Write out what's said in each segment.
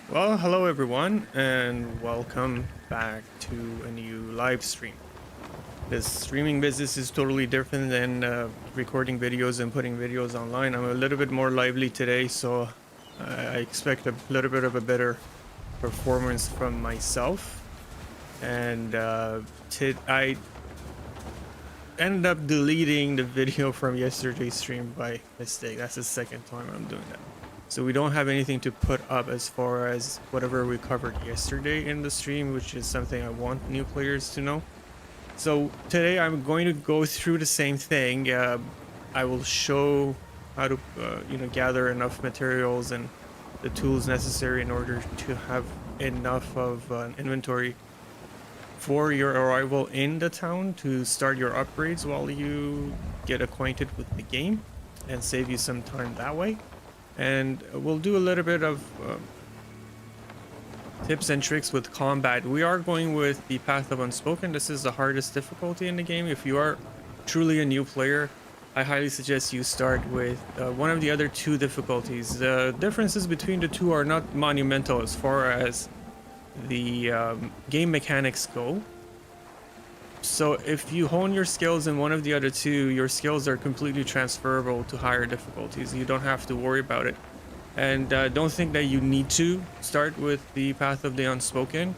Well, hello everyone, and welcome back to a new live stream. This streaming business is totally different than recording videos and putting videos online. I'm a little bit more lively today, so I expect a little bit of a better performance from myself. And I ended up deleting the video from yesterday's stream by mistake. That's the second time I'm doing that. So we don't have anything to put up as far as whatever we covered yesterday in the stream, which is something I want new players to know. So today I'm going to go through the same thing. I will show how to gather enough materials and the tools necessary in order to have enough of an inventory for your arrival in the town to start your upgrades while you get acquainted with the game and save you some time that way. And we'll do a little bit of tips and tricks with combat. We are going with the Path of Unspoken. This is the hardest difficulty in the game. If you are truly a new player, I highly suggest you start with one of the other two difficulties. The differences between the two are not monumental as far as the game mechanics go. So if you hone your skills in one of the other two, your skills are completely transferable to higher difficulties. You don't have to worry about it. And don't think that you need to start with the Path of the Unspoken.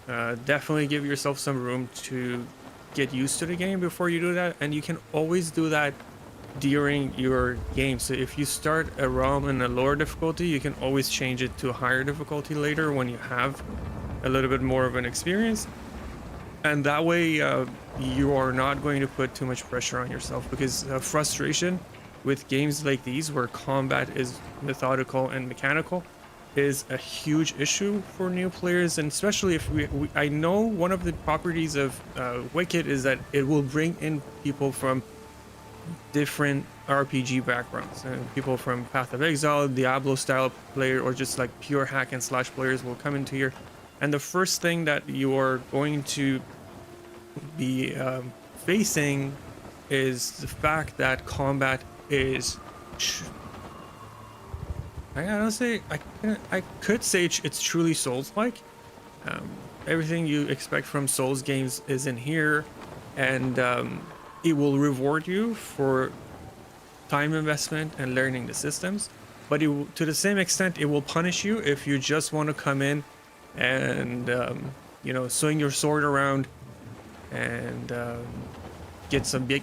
Definitely give yourself some room to get used to the game before you do that, and you can always do that during your game. So if you start a realm in a lower difficulty, you can always change it to a higher difficulty later when you have a little bit more of an experience, and that way you are not going to put too much pressure on yourself, because frustration with games like these where combat is methodical and mechanical is a huge issue for new players. And especially if I know one of the properties of Wicked is that it will bring in people from different RPG backgrounds, and people from Path of Exile, Diablo style player, or just like pure hack and slash players will come into here. And the first thing that you are going to be facing is the fact that combat is I could say it's truly Souls-like. Everything you expect from Souls games is in here, and it will reward you for time investment and learning the systems, but to the same extent it will punish you if you just want to come in and you know, swing your sword around and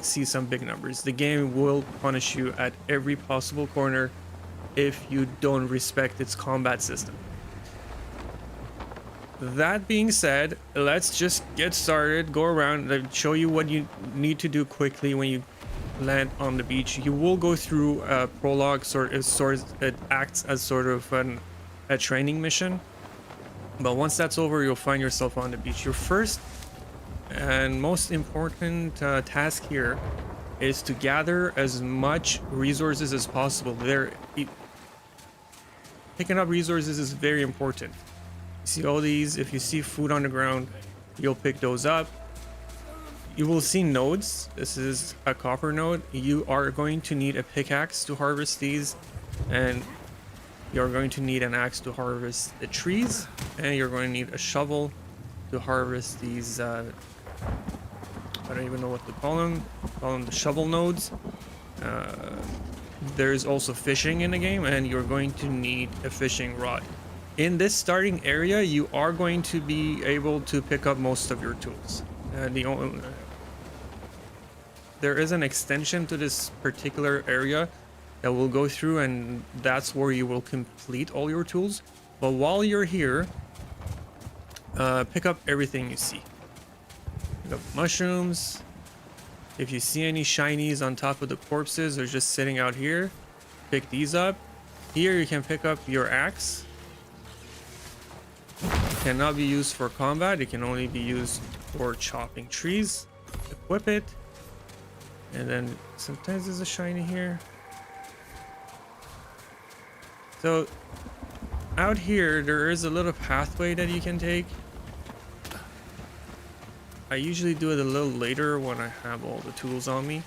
see some big numbers. The game will punish you at every possible corner if you don't respect its combat system. That being said, let's just get started. Go around and show you what you need to do quickly when you land on the beach. You will go through a prologue, it acts as sort of a training mission, but once that's over, you'll find yourself on the beach. Your first and most important task here is to gather as much resources as possible. Picking up resources is very important. You see all these, if you see food on the ground, you'll pick those up. You will see nodes. This is a copper node. You are going to need a pickaxe to harvest these, and you're going to need an axe to harvest the trees, and you're going to need a shovel to harvest these I don't even know what to call them. Call them the shovel nodes. There's also fishing in the game, and you're going to need a fishing rod. In this starting area, you are going to be able to pick up most of your tools. There is an extension to this particular area that we'll go through, and that's where you will complete all your tools. But while you're here, pick up everything you see. Pick up mushrooms. If you see any shinies on top of the corpses or just sitting out here, pick these up. Here you can pick up your axe. It cannot be used for combat. It can only be used for chopping trees. Equip it. And then sometimes there's a shiny here. So out here, there is a little pathway that you can take. I usually do it a little later when I have all the tools on me.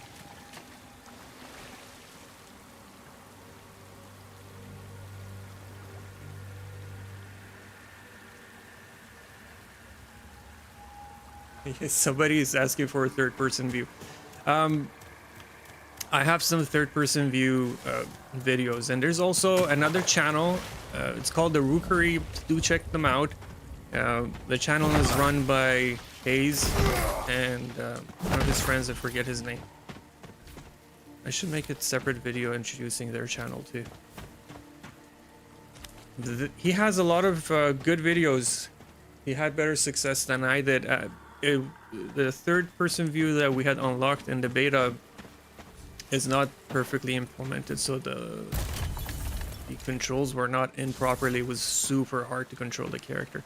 Somebody is asking for a third-person view. I have some third-person view videos, and there's also another channel. It's called the Rookery. Do check them out. The channel is run by Hayes and one of his friends. I forget his name. I should make a separate video introducing their channel too. He has a lot of good videos. He had better success than I did. The third-person view that we had unlocked in the beta is not perfectly implemented, so the controls were not in properly. It was super hard to control the character.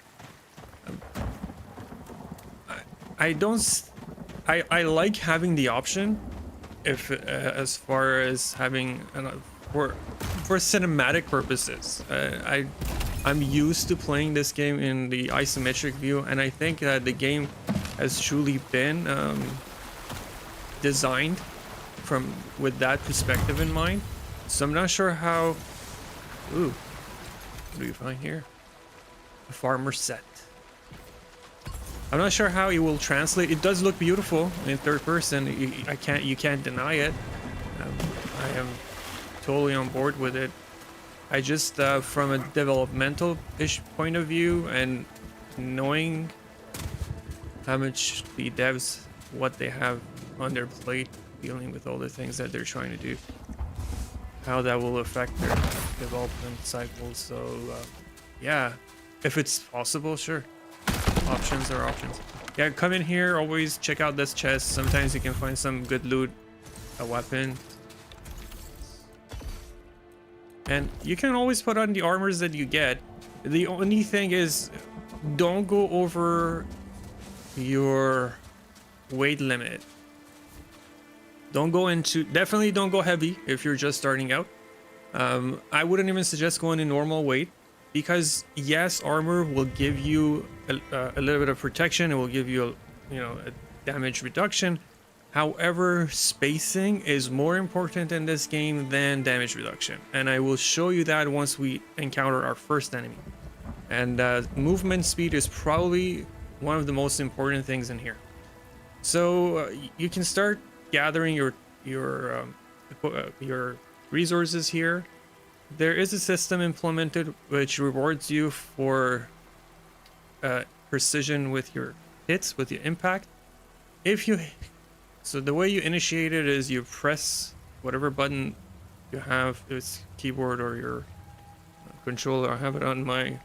I like having the option, if as far as having for cinematic purposes. I'm used to playing this game in the isometric view, and I think that the game has truly been designed with that perspective in mind. So I'm not sure how. Ooh, what do we find here? A farmer set. I'm not sure how it will translate. It does look beautiful in third person. You can't deny it. I am totally on board with it. I just from a developmental-ish point of view and knowing how much the devs, what they have on their plate, dealing with all the things that they're trying to do, how that will affect their development cycles. So yeah, if it's possible, sure, options are options. Yeah, come in here, always check out this chest. Sometimes you can find some good loot, a weapon, and you can always put on the armors that you get. The only thing is, don't go over your weight limit. Definitely don't go heavy if you're just starting out. I wouldn't even suggest going in normal weight, because yes, armor will give you a little bit of protection. It will give you a damage reduction. However, spacing is more important in this game than damage reduction, and I will show you that once we encounter our first enemy. And movement speed is probably one of the most important things in here. So you can start gathering your resources here. There is a system implemented which rewards you for precision with your hits, with your impact. So the way you initiate it is you press whatever button you have, it's keyboard or your controller. I have it on my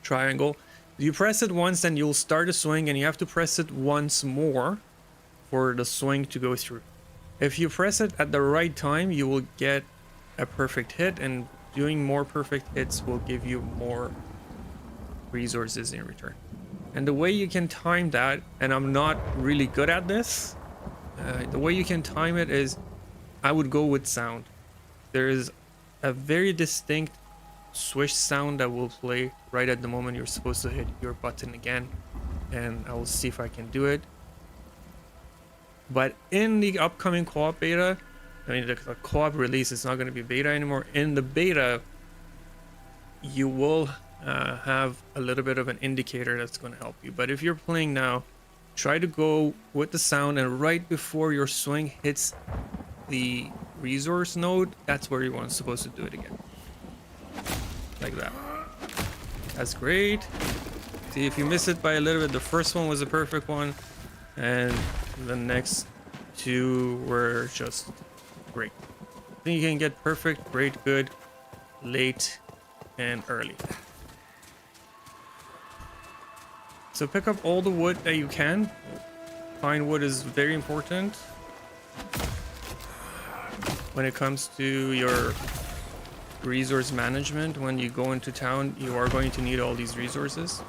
triangle. You press it once and you'll start a swing, and you have to press it once more for the swing to go through. If you press it at the right time, you will get a perfect hit, and doing more perfect hits will give you more resources in return. And the way you can time that, and I'm not really good at this, the way you can time it is, I would go with sound. There is a very distinct swish sound that will play right at the moment you're supposed to hit your button again, and I will see if I can do it. But in the upcoming co-op beta, I mean the co-op release, it's not going to be beta anymore. In the beta, you will have a little bit of an indicator that's going to help you. But if you're playing now, try to go with the sound, and right before your swing hits the resource node, that's where you're supposed to do it again. Like that. That's great. See, if you miss it by a little bit, the first one was a perfect one, and the next two were just great. I think you can get perfect, great, good, late, and early. So pick up all the wood that you can. Pine wood is very important when it comes to your resource management. When you go into town, you are going to need all these resources.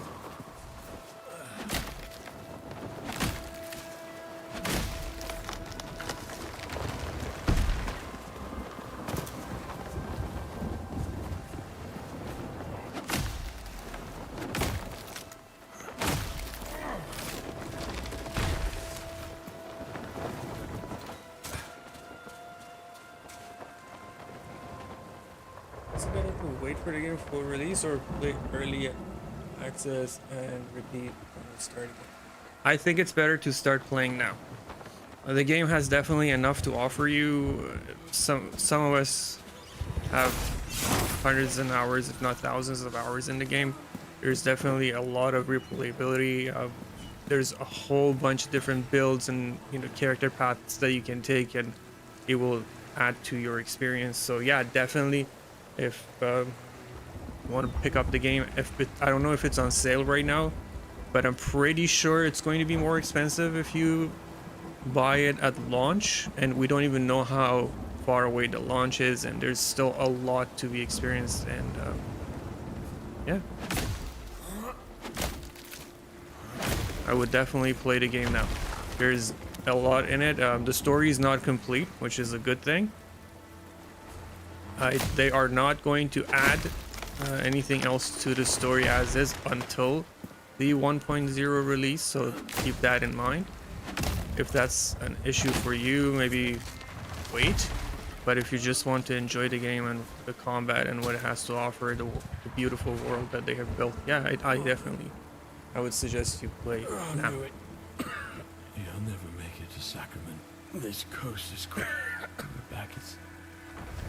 Is it better to wait for the game full release or play early access and repeat when you start again? I think it's better to start playing now. The game has definitely enough to offer you. Some of us have hundreds of hours, if not thousands of hours in the game. There's definitely a lot of replayability. There's a whole bunch of different builds and character paths that you can take, and it will add to your experience. So yeah, definitely. If you want to pick up the game, I don't know if it's on sale right now, but I'm pretty sure it's going to be more expensive if you buy it at launch, and we don't even know how far away the launch is, and there's still a lot to be experienced. And yeah, I would definitely play the game now. There's a lot in it. The story is not complete, which is a good thing. They are not going to add anything else to the story as is until the 1.0 release, so keep that in mind. If that's an issue for you, maybe wait. But if you just want to enjoy the game and the combat and what it has to offer, the beautiful world that they have built, yeah, I would suggest you play now. You'll never make it to Sacrament. This coast is cold. Back is...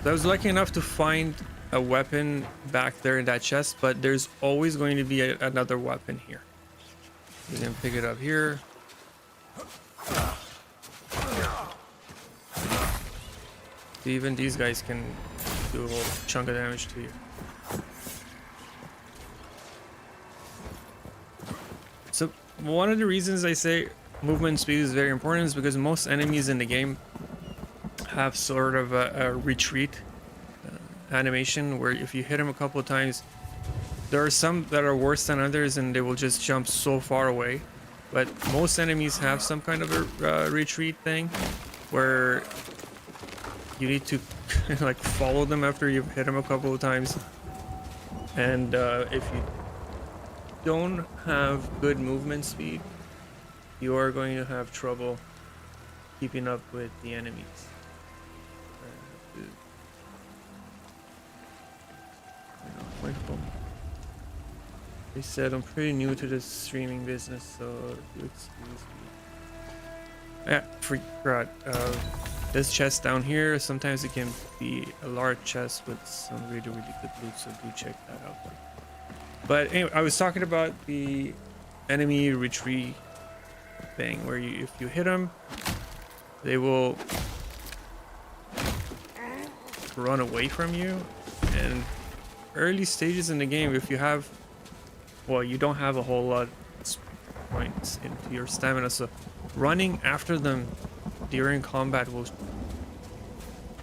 So I was lucky enough to find a weapon back there in that chest, but there's always going to be another weapon here. You can pick it up here. Even these guys can do a whole chunk of damage to you. So one of the reasons I say movement speed is very important is because most enemies in the game have sort of a retreat animation where if you hit them a couple of times, there are some that are worse than others and they will just jump so far away, but most enemies have some kind of a retreat thing where you need to like follow them after you've hit them a couple of times. And if you don't have good movement speed, you are going to have trouble keeping up with the enemies. They said I'm pretty new to this streaming business, so if you excuse me. Yeah, forgot. This chest down here, sometimes it can be a large chest with some really good loot, so do check that out. But anyway, I was talking about the enemy retreat thing, where if you hit them, they will run away from you. And early stages in the game, if you have, well, you don't have a whole lot of points into your stamina, so running after them during combat will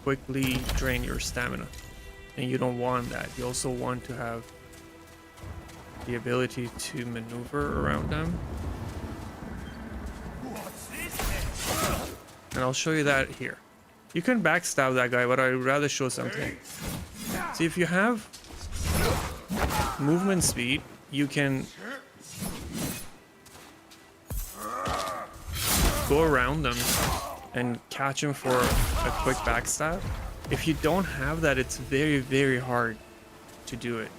quickly drain your stamina, and you don't want that. You also want to have the ability to maneuver around them. And I'll show you that here. You can backstab that guy, but I'd rather show something. See, if you have movement speed, you can go around them and catch them for a quick backstab. If you don't have that, it's very hard to do it.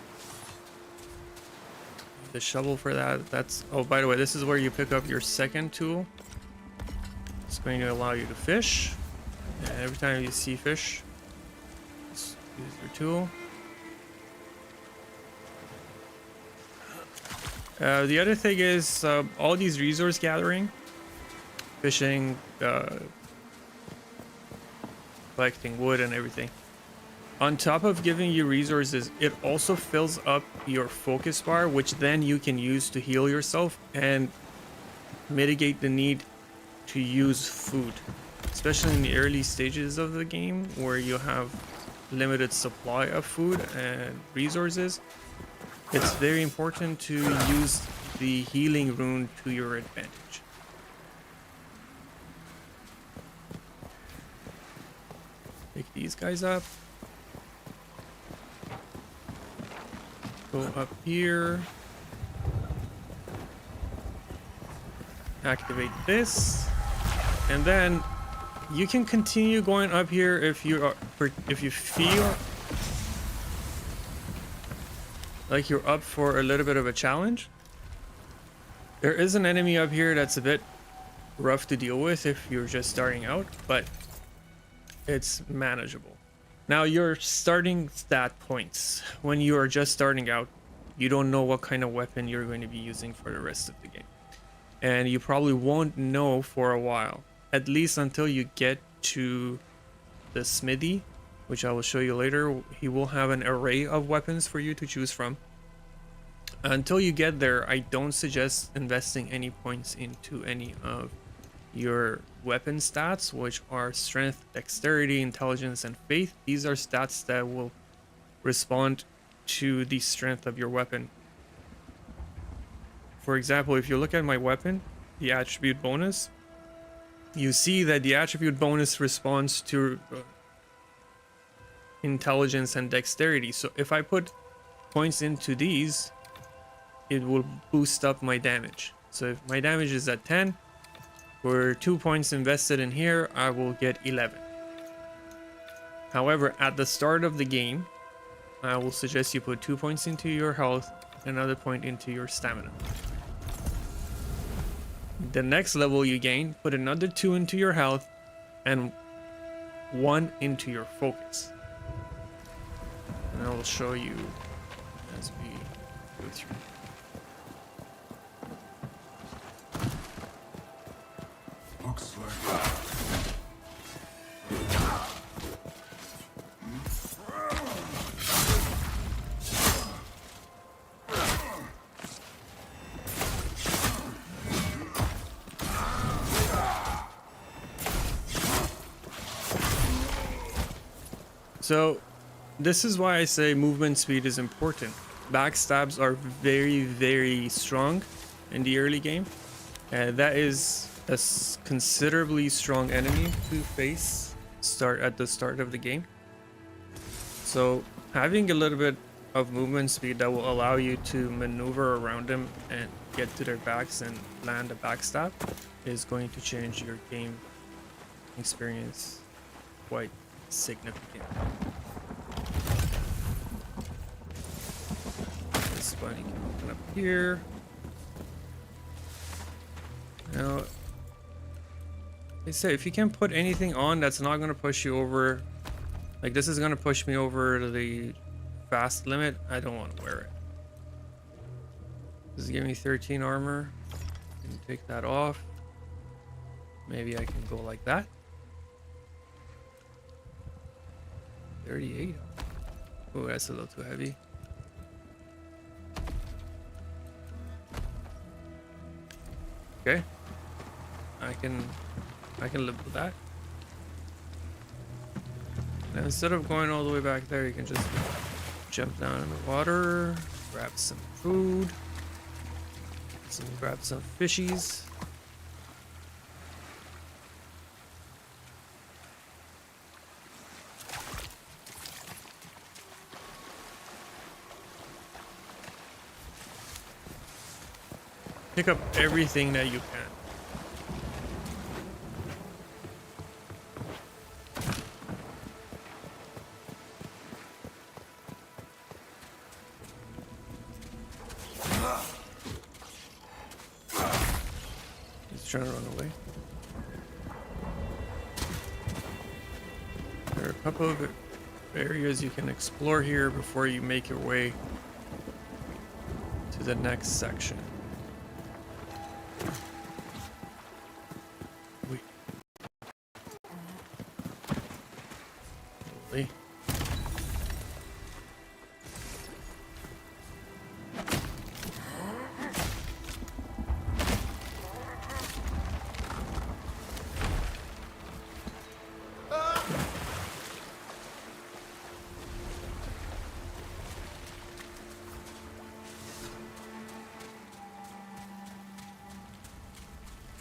The shovel for that's, oh, by the way, this is where you pick up your second tool. It's going to allow you to fish, and every time you see fish, just use your tool. The other thing is all these resource gathering, fishing, collecting wood and everything. On top of giving you resources, it also fills up your focus bar, which then you can use to heal yourself and mitigate the need to use food, especially in the early stages of the game where you have limited supply of food and resources. It's very important to use the healing rune to your advantage. Pick these guys up. Go up here. Activate this. And then you can continue going up here if you feel like you're up for a little bit of a challenge. There is an enemy up here that's a bit rough to deal with if you're just starting out, but it's manageable. Now, your starting stat points. When you are just starting out, you don't know what kind of weapon you're going to be using for the rest of the game. And you probably won't know for a while, at least until you get to the smithy, which I will show you later. He will have an array of weapons for you to choose from. Until you get there, I don't suggest investing any points into any of your weapon stats, which are strength, dexterity, intelligence, and faith. These are stats that will respond to the strength of your weapon. For example, if you look at my weapon, the attribute bonus, you see that the attribute bonus responds to intelligence and dexterity. So if I put points into these, it will boost up my damage. So if my damage is at 10, for 2 points invested in here, I will get 11. However, at the start of the game, I will suggest you put 2 points into your health, another point into your stamina. The next level you gain, put another 2 into your health and 1 into your focus. and I'll show you as we go through. Looks like So this is why I say movement speed is important. Backstabs are very, very strong in the early game. That is a considerably strong enemy to face at the start of the game. So having a little bit of movement speed that will allow you to maneuver around them and get to their backs and land a backstab is going to change your game experience quite significant. This bunny can open up here. Now, they say if you can put anything on that's not going to push you over, like this is going to push me over to the fast limit, I don't want to wear it. This is giving me 13 armor. I can take that off. Maybe I can go like that. 38. Oh, that's a little too heavy. Okay. I can live with that. Now instead of going all the way back there, you can just jump down in the water, grab some food, grab some fishies. Pick up everything that you can. He's trying to run away. There are a couple of areas you can explore here before you make your way to the next section.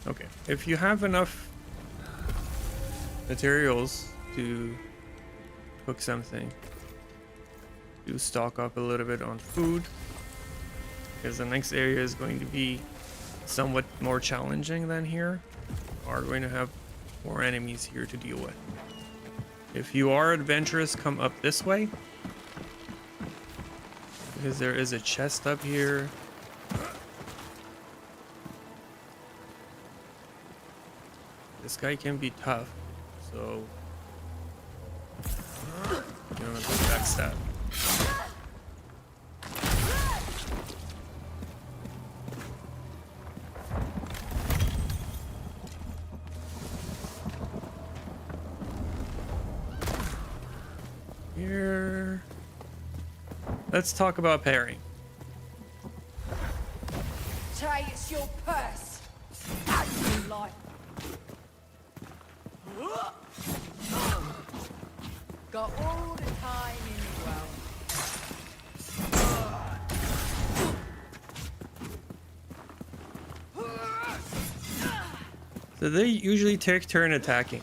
Okay, if you have enough materials to cook something, do stock up a little bit on food, because the next area is going to be somewhat more challenging than here. You are going to have more enemies here to deal with. If you are adventurous, come up this way, because there is a chest up here. This guy can be tough, so you don't have to backstab. Here, let's talk about parrying. Taste your purse. As you like. Got all the time in the world. So they usually take turn attacking.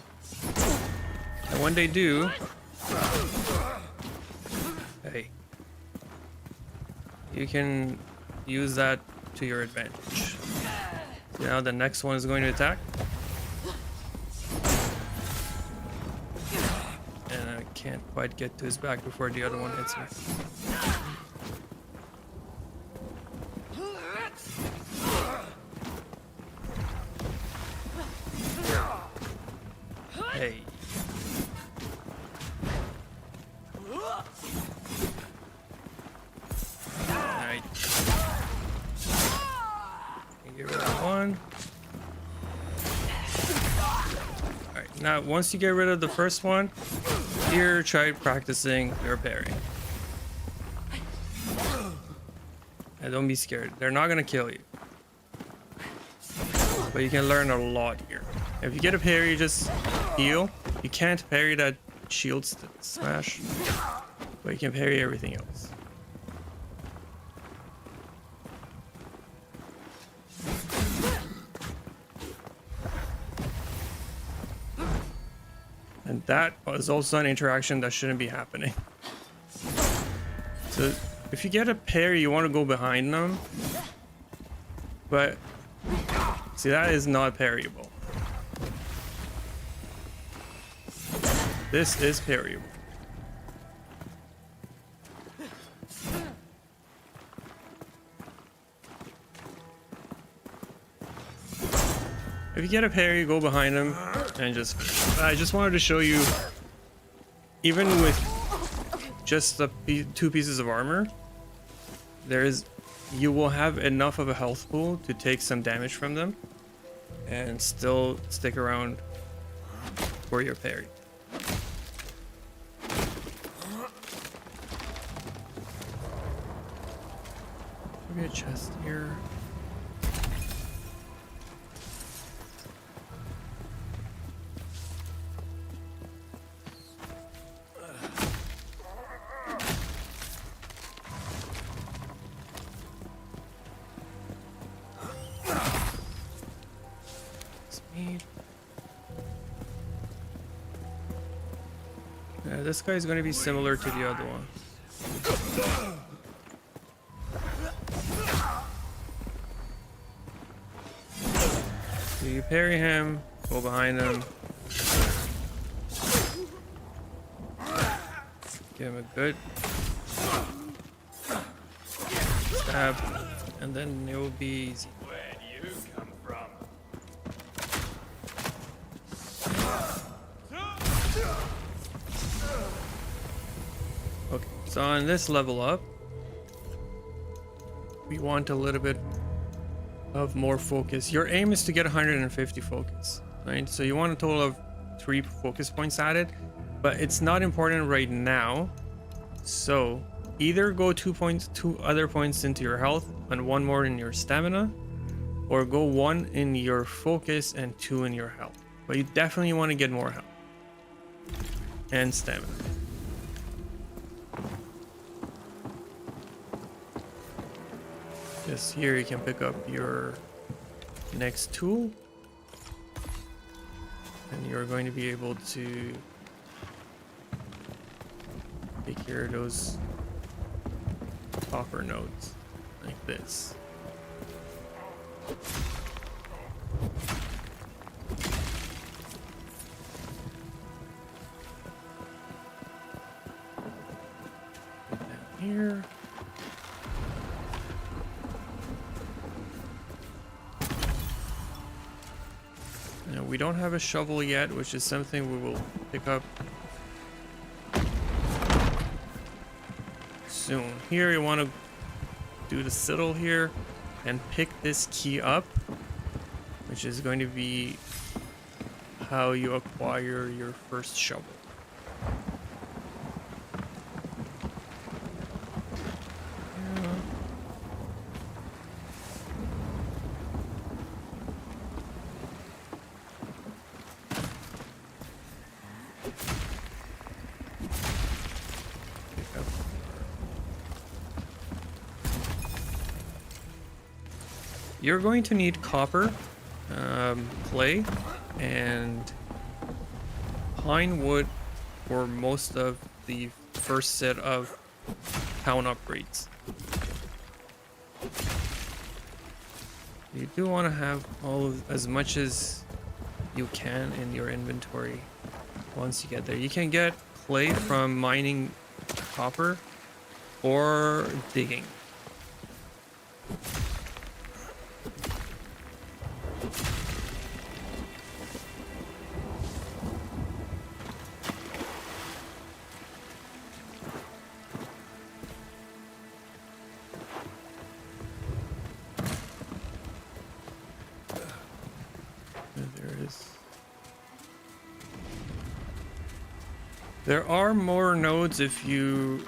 And when they do, hey, you can use that to your advantage. So now the next one is going to attack. And I can't quite get to his back before the other one hits me. Hey. one. Alright, now once you get rid of the first one, here try practicing your parry. And don't be scared. They're not gonna kill you. But you can learn a lot here. If you get a parry, just heal. You can't parry that shield smash, but you can parry everything else. And that is also an interaction that shouldn't be happening. So if you get a parry, you want to go behind them. But see, that is not parryable. This is parryable. If you get a parry, go behind him and just... I just wanted to show you, even with just the two pieces of armor, you will have enough of a health pool to take some damage from them and still stick around for your parry. Maybe a chest here. Yeah, this guy is going to be similar to the other one. So you parry him, go behind him, give him a good stab, and then it will be easy. Where do you come from? Okay, so on this level up, we want a little bit of more focus. Your aim is to get 150 focus, right? So you want a total of 3 focus points added, but it's not important right now. So either go 2 other points into your health and 1 more in your stamina, or go 1 in your focus and 2 in your health. But you definitely want to get more health and stamina. Just here you can pick up your next tool, and you're going to be able to take care of those copper nodes like this. Put that here. Now, we don't have a shovel yet, which is something we will pick up soon. Here you want to do the sigil here and pick this key up, which is going to be how you acquire your first shovel. You're going to need copper, clay, and pine wood for most of the first set of town upgrades. You do want to have as much as you can in your inventory once you get there. You can get clay from mining copper or digging. There are more nodes if you...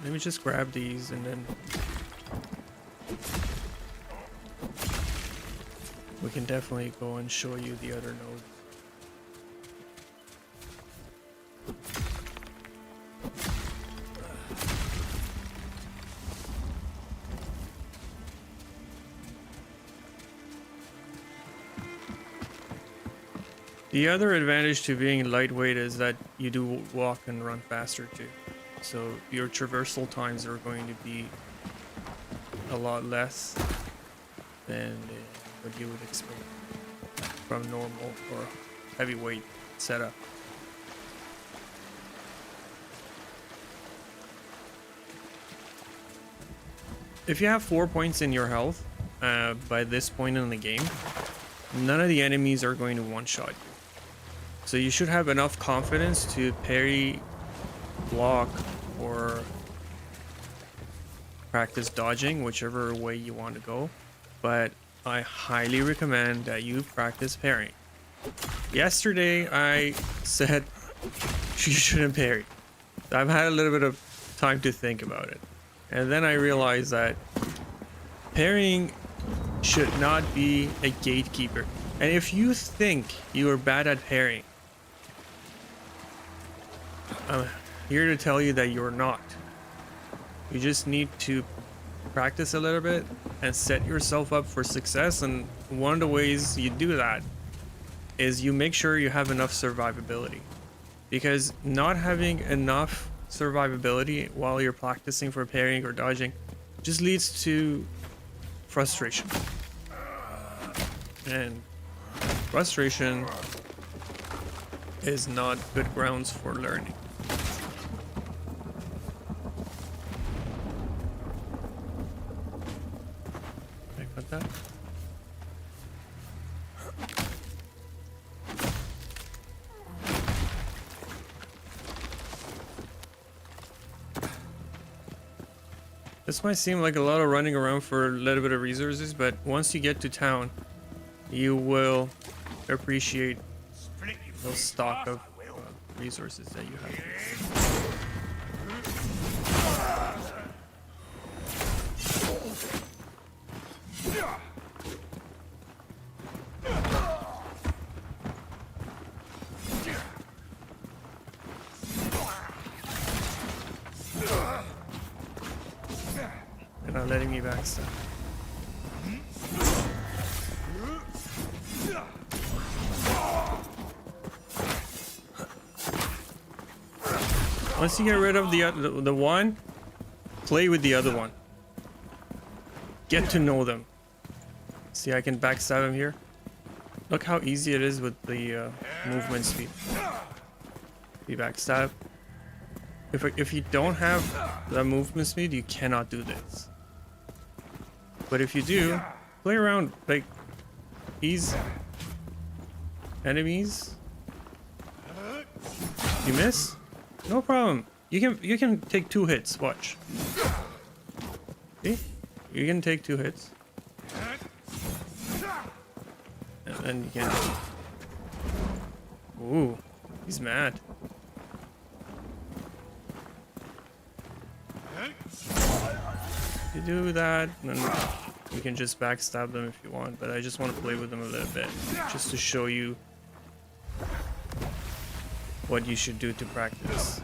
Let me just grab these and then... We can definitely go and show you the other nodes. The other advantage to being lightweight is that you do walk and run faster too. So your traversal times are going to be a lot less than what you would expect from normal or heavyweight setup. If you have 4 points in your health by this point in the game, none of the enemies are going to one-shot you. So you should have enough confidence to parry, block, or practice dodging, whichever way you want to go. But I highly recommend that you practice parrying. Yesterday I said you shouldn't parry. I've had a little bit of time to think about it. And then I realized that parrying should not be a gatekeeper. And if you think you are bad at parrying, I'm here to tell you that you're not. You just need to practice a little bit and set yourself up for success. And one of the ways you do that is you make sure you have enough survivability. Because not having enough survivability while you're practicing for parrying or dodging just leads to frustration. And frustration is not good grounds for learning. Can I cut that? This might seem like a lot of running around for a little bit of resources, but once you get to town, you will appreciate the stock of resources that you have. They're not letting me backstab. Once you get rid of the one, play with the other one. Get to know them. See, I can backstab him here. Look how easy it is with the movement speed. You backstab. If you don't have the movement speed, you cannot do this. But if you do, play around like these enemies. You miss? No problem. You can take 2 hits. Watch. See? You can take 2 hits. And then you can. Ooh, he's mad. You do that, and then you can just backstab them if you want, but I just want to play with them a little bit, just to show you what you should do to practice.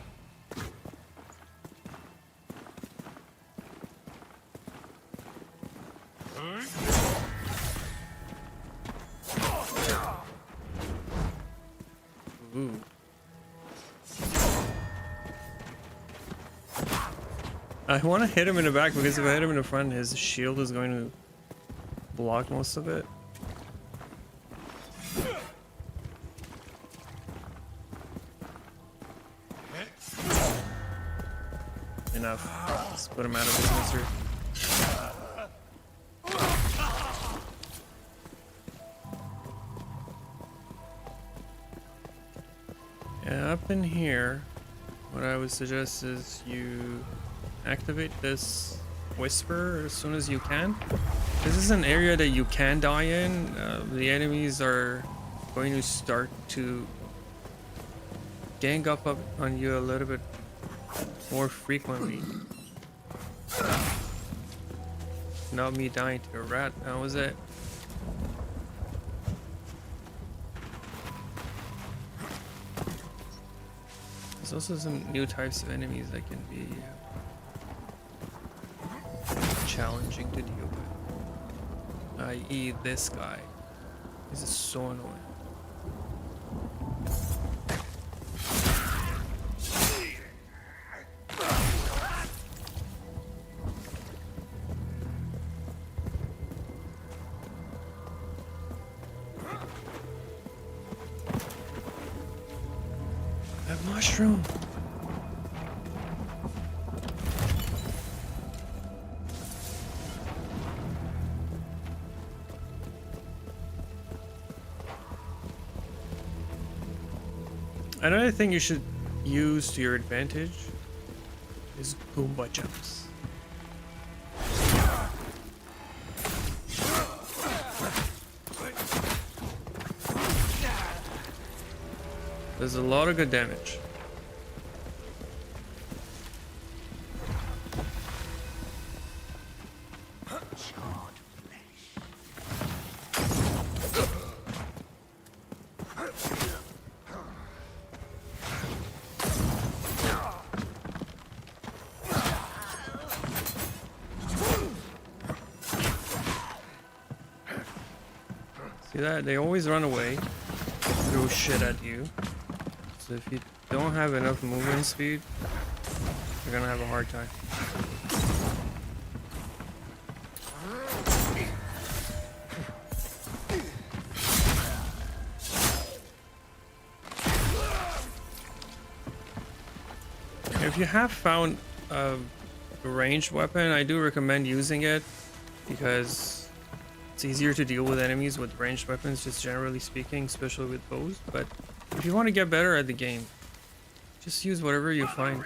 Ooh. I want to hit him in the back because if I hit him in the front, his shield is going to block most of it. Enough. Let's put him out of business here. Yeah, up in here, what I would suggest is you activate this whisper as soon as you can. This is an area that you can die in. The enemies are going to start to gang up on you a little bit more frequently. Not me dying to a rat, that was it. There's also some new types of enemies that can be challenging to deal with. I.e. this guy. This is so annoying. That mushroom. Another thing you should use to your advantage is Goomba jumps. There's a lot of good damage. See that? They always run away, throw shit at you. So if you don't have enough movement speed, you're gonna have a hard time. If you have found a ranged weapon, I do recommend using it because it's easier to deal with enemies with ranged weapons, just generally speaking, especially with bows. But if you want to get better at the game, just use whatever you find.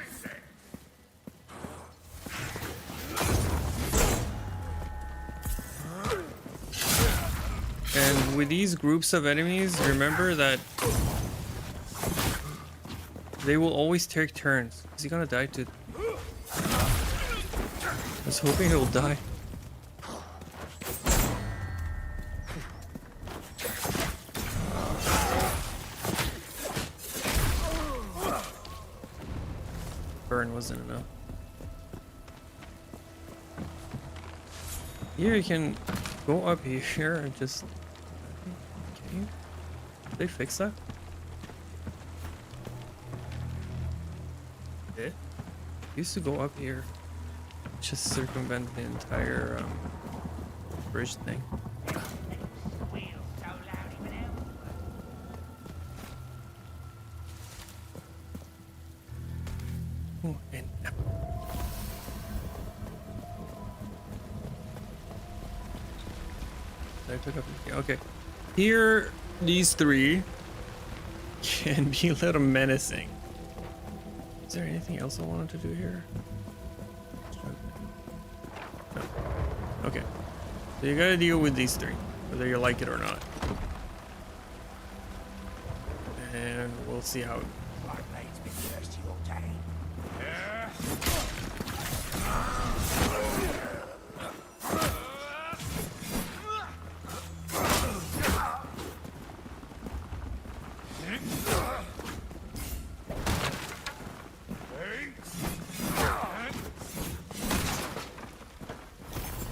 And with these groups of enemies, remember that they will always take turns. Is he gonna die too? I was hoping he'll die. Burn wasn't enough. Here you can go up here and just... Okay. Did they fix that? It used to go up here, just circumvent the entire bridge thing. Oh, and I took up. Okay, here these three can be a little menacing. Is there anything else I wanted to do here? No. Okay. So you gotta deal with these three, whether you like it or not. And we'll see how.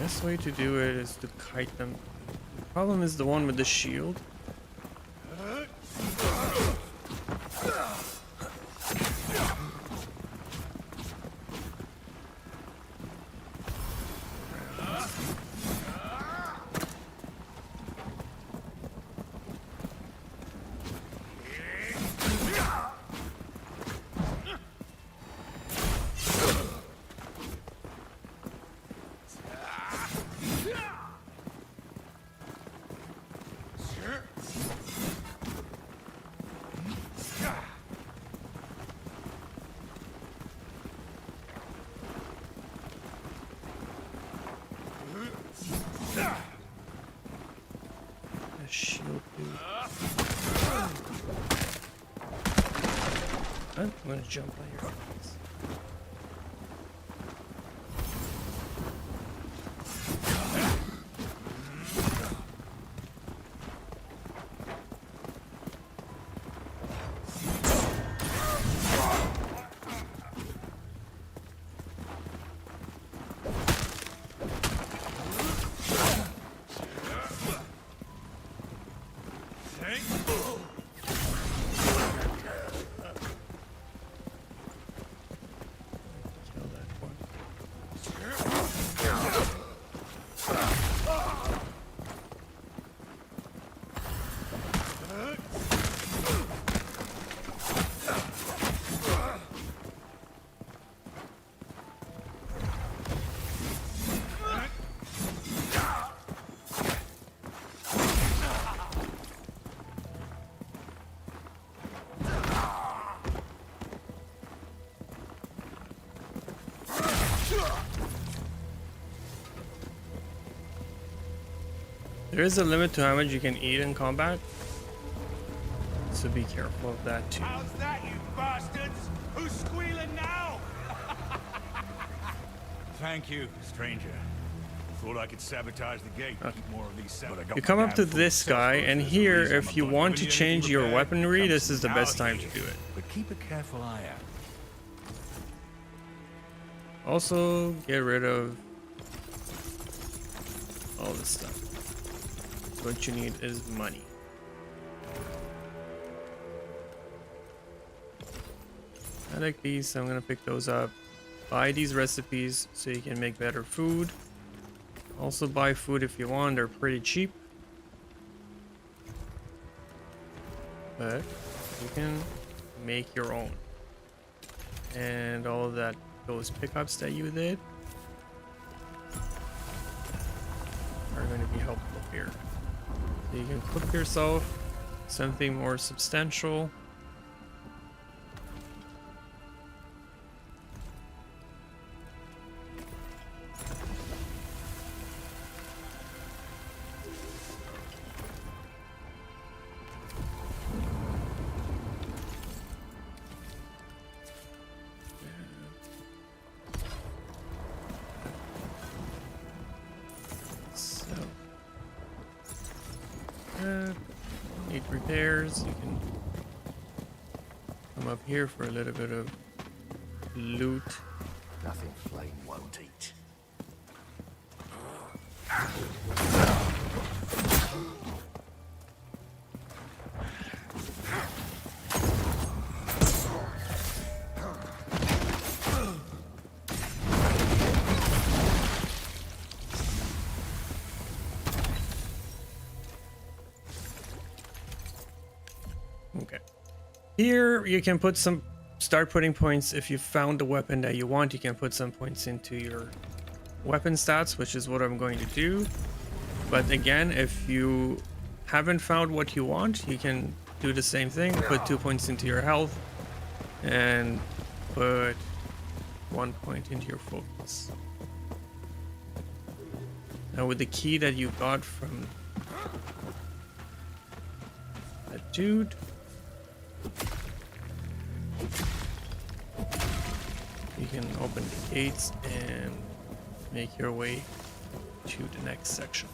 Best way to do it is to kite them. The problem is the one with the shield. I'm gonna jump on your face. Kill that one. There is a limit to how much you can eat in combat, so be careful of that too. How's that, you bastards? Who's squealing now? Thank you, stranger. Thought I could sabotage the gate. Okay. Keep more of these set. But I got You come my up to damn this foot. guy, and There's a here, reason if I'm you not want to giving you change anything your prepared. weaponry, Comes this is the out best time to here. do it. But keep a careful eye out. Also, get rid of all this stuff. What you need is money. I like these, so I'm gonna pick those up. Buy these recipes so you can make better food. Also buy food if you want, they're pretty cheap. But you can make your own. And all of that, those pickups that you did are going to be helpful here. So you can cook yourself something more substantial. Need repairs. You can come up here for a little bit of loot. Nothing flame won't eat. Okay. Here you can put some, start putting points. If you found the weapon that you want, you can put some points into your weapon stats, which is what I'm going to do. But again, if you haven't found what you want, you can do the same thing. Put 2 points into your health and put 1 point into your focus. Now with the key that you got from that dude, you can open the gates and make your way to the next section.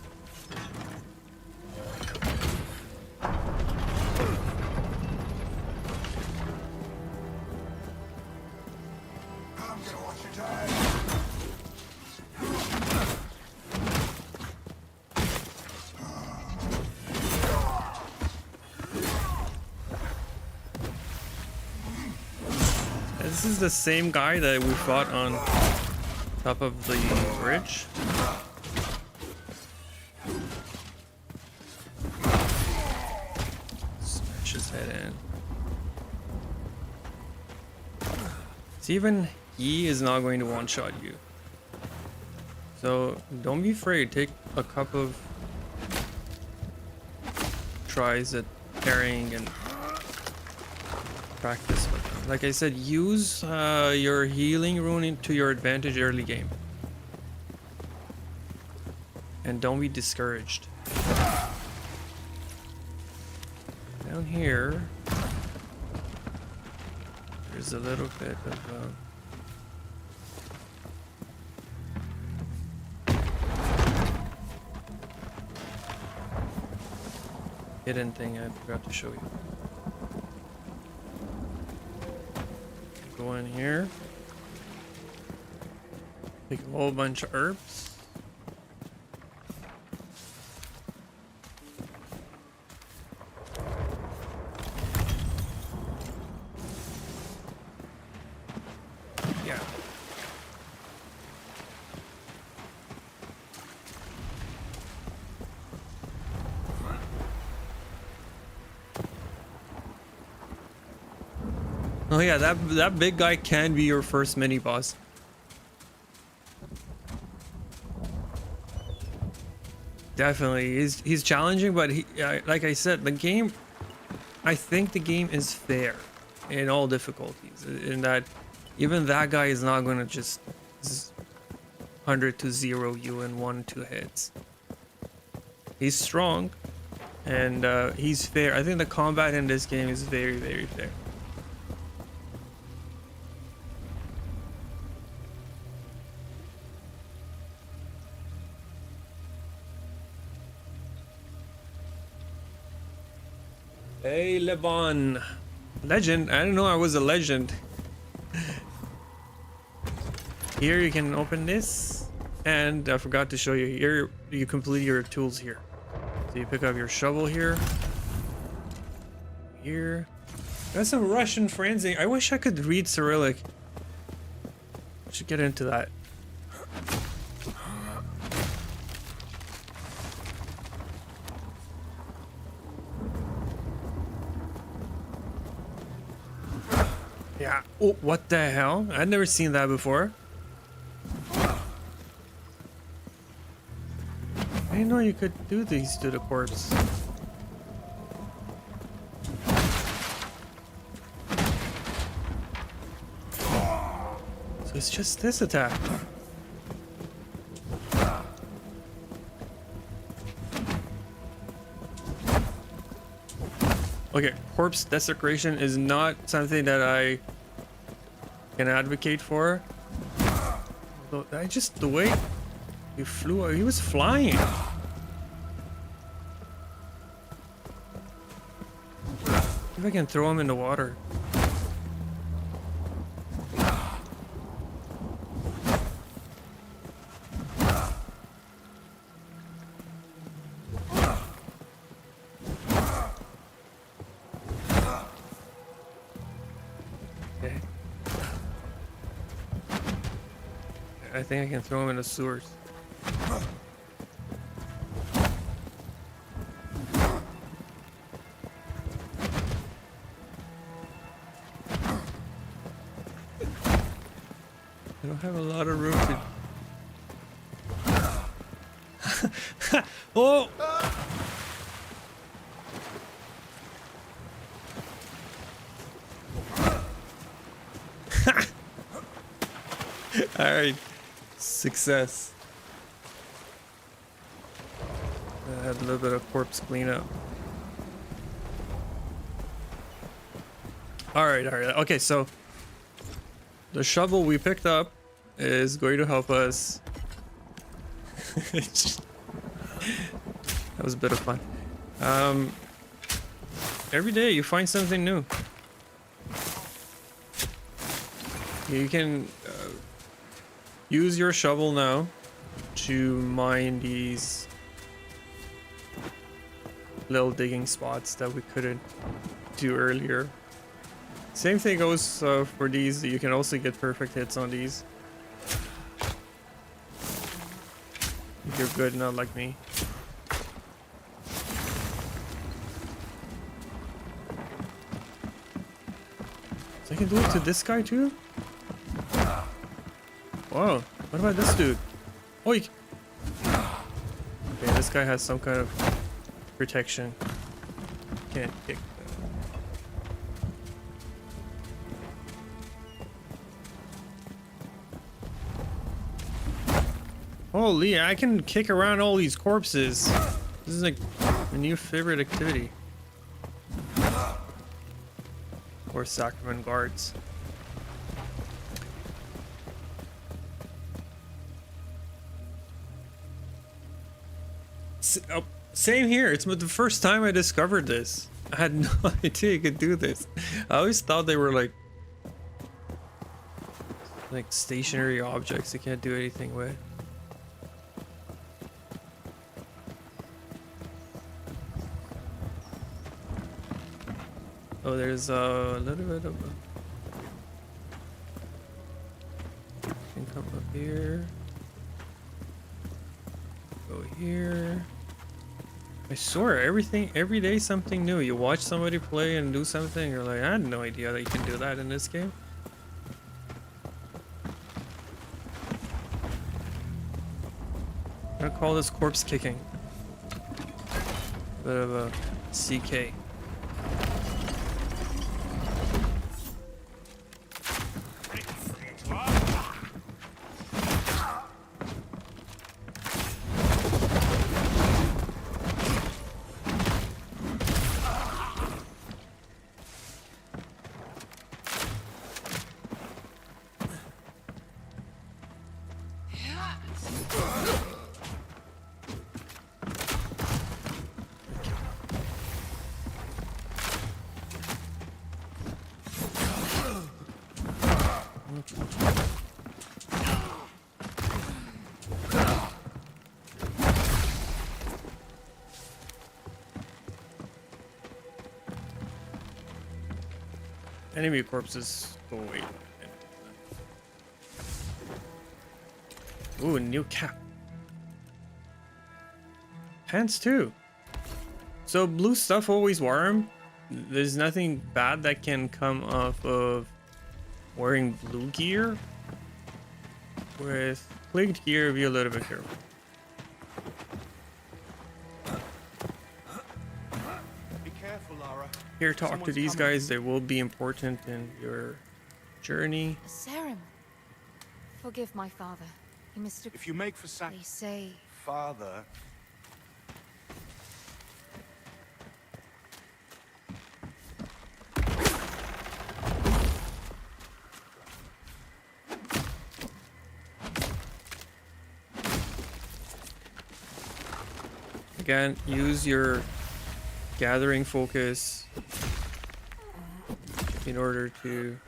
I'm gonna watch you die. This is the same guy that we fought on top of the bridge. Smash his head in. So even he is not going to one-shot you. So don't be afraid. Take a couple of tries at parrying and practice with them. Like I said, use your healing rune to your advantage early game. And don't be discouraged. Down here, there's There's a little bit of hidden thing I forgot to show you. Go in here. Take a whole bunch of herbs. Yeah. Oh yeah, that big guy can be your first mini boss. Definitely, he's challenging, but like I said, the game. I think the game is fair in all difficulties. In that, even that guy is not going to just 100 to 0 you in 1-2 hits. He's strong, and he's fair. I think the combat in this game is very, very fair. Hey, Levon. Legend. I didn't know I was a legend. Here you can open this. And I forgot to show you. Here you complete your tools here. So you pick up your shovel here. Here. Got some Russian phrasing. I wish I could read Cyrillic. Should get into that. Yeah. Oh, what the hell? I'd never seen that before. I didn't know you could do these to the corpse. So it's just this attack. Okay, corpse desecration is not something that I can advocate for. Although I just, the way he flew, he was flying. See if I can throw him in the water. I think I can throw him in the sewers. I don't have a lot of room to... Oh! Alright. Success. I had a little bit of corpse cleanup. Alright, alright. Okay, so the shovel we picked up is going to help us. That was a bit of fun. Every day you find something new. You can use your shovel now to mine these little digging spots that we couldn't do earlier. Same thing goes for these. You can also get perfect hits on these. If you're good, not like me. So I can do it to this guy too? Whoa, what about this dude? Oh, okay, this guy has some kind of protection. Can't kick. Holy, I can kick around all these corpses. This is like a new favorite activity. Or Sacrament guards. Same here. It's the first time I discovered this. I had no idea you could do this. I always thought they were like stationary objects you can't do anything with. Oh, there's a little bit of can come up here. Go here. I swear, every day something new. You watch somebody play and do something, you're like, I had no idea that you can do that in this game. I'm gonna call this corpse kicking. Bit of a CK. Enemy corpses go away. Ooh, a new cap. Pants too. So blue stuff always warm. There's nothing bad that can come off of wearing blue gear. With plagued gear, be a little bit careful. Be careful, Lara. Here, talk to these guys. They will be important in your journey. A ceremony. Forgive my father. He mistook. If you make for They say father, Again, use your gathering focus in order to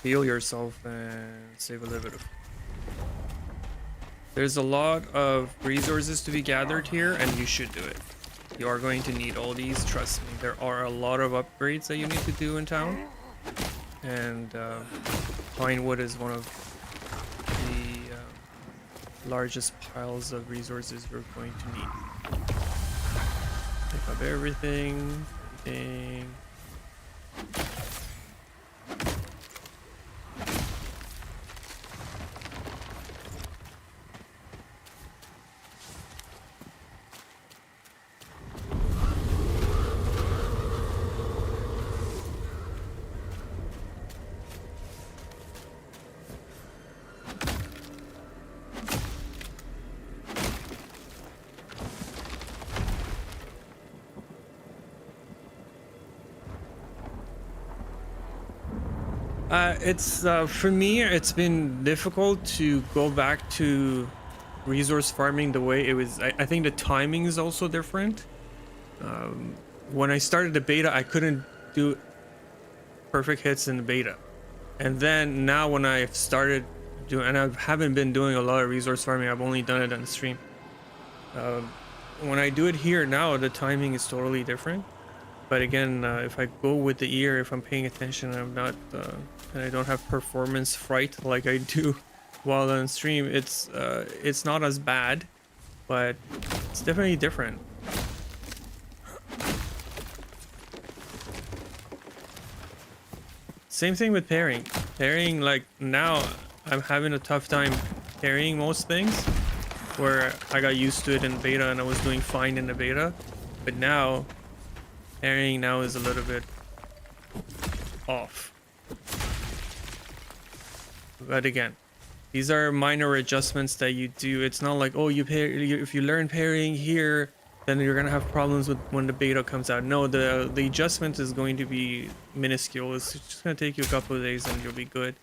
heal yourself and save a little bit of. There's a lot of resources to be gathered here, and you should do it. You are going to need all these, trust me. There are a lot of upgrades that you need to do in town, and pine wood is one of the largest piles of resources you're going to need. Pick up everything. It's for me, it's been difficult to go back to resource farming the way it was. I think the timing is also different. When I started the beta, I couldn't do perfect hits in the beta, and then now when I've started doing, and I haven't been doing a lot of resource farming, I've only done it on stream. When I do it here now, the timing is totally different. But again, if I go with the ear, if I'm paying attention, I'm not, and I don't have performance fright like I do while on stream, it's not as bad, but it's definitely different. Same thing with parrying. Parrying, like now, I'm having a tough time parrying most things, where I got used to it in beta and I was doing fine in the beta, but now parrying now is a little bit off. But again, these are minor adjustments that you do. It's not like, oh, if you learn parrying here, then you're gonna have problems with when the beta comes out. No, the adjustment is going to be minuscule. It's just gonna take you a couple of days and you'll be good.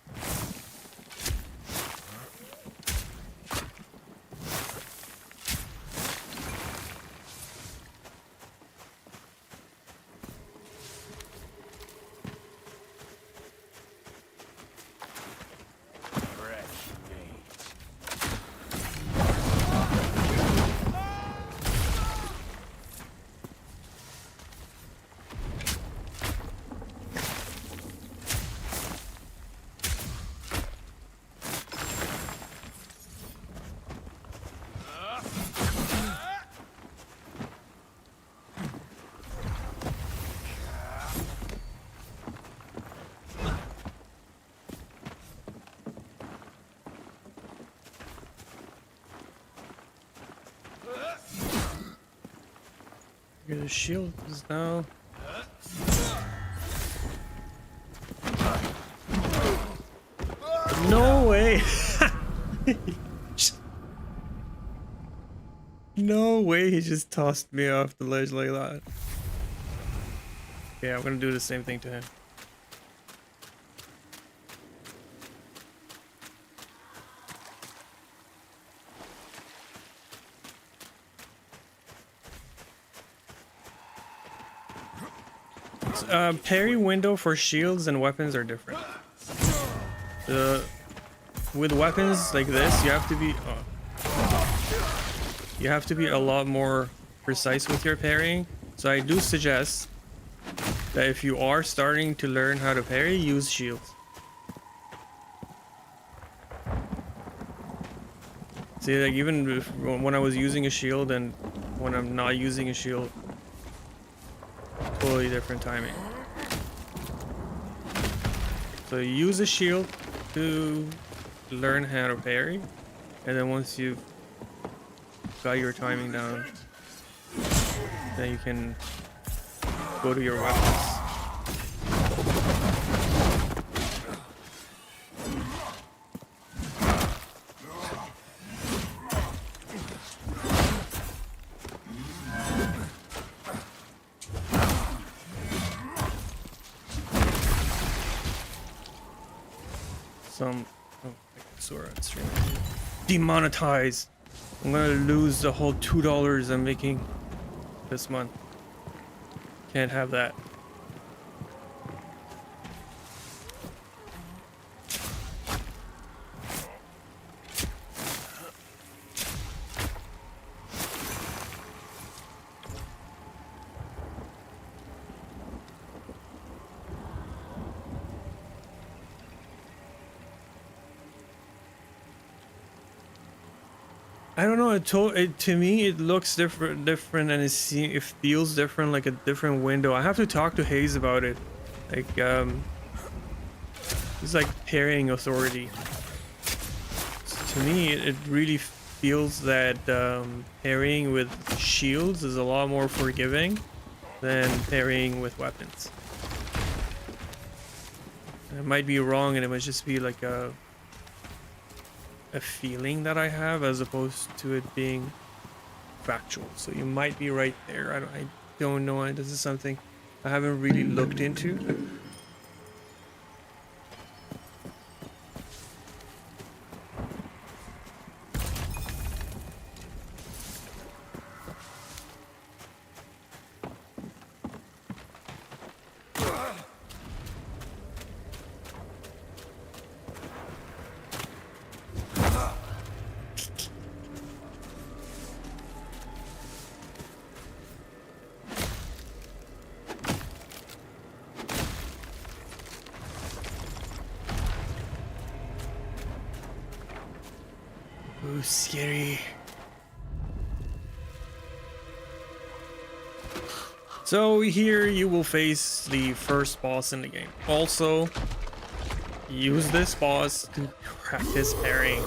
Your shield is now. No way! No way he just tossed me off the ledge like that. Yeah, I'm gonna do the same thing to him. Parry window for shields and weapons are different. With weapons like this, you have to be a lot more precise with your parrying. So I do suggest that if you are starting to learn how to parry, use shields. See, like even when I was using a shield and when I'm not using a shield, totally different timing. So use a shield to learn how to parry, and then once you've got your timing down, then you can go to your weapons. Demonetized. I'm gonna lose the whole $2 I'm making this month. Can't have that. I don't know. To me, it looks different, and it feels different, like a different window. I have to talk to Hayes about it. Like, he's like parrying authority. So to me, it really feels that parrying with shields is a lot more forgiving than parrying with weapons. I might be wrong, and it might just be like a feeling that I have as opposed to it being factual. So you might be right there. I don't know. This is something I haven't really looked into. Ooh, scary. So here you will face the first boss in the game. Also, use this boss to practice parrying.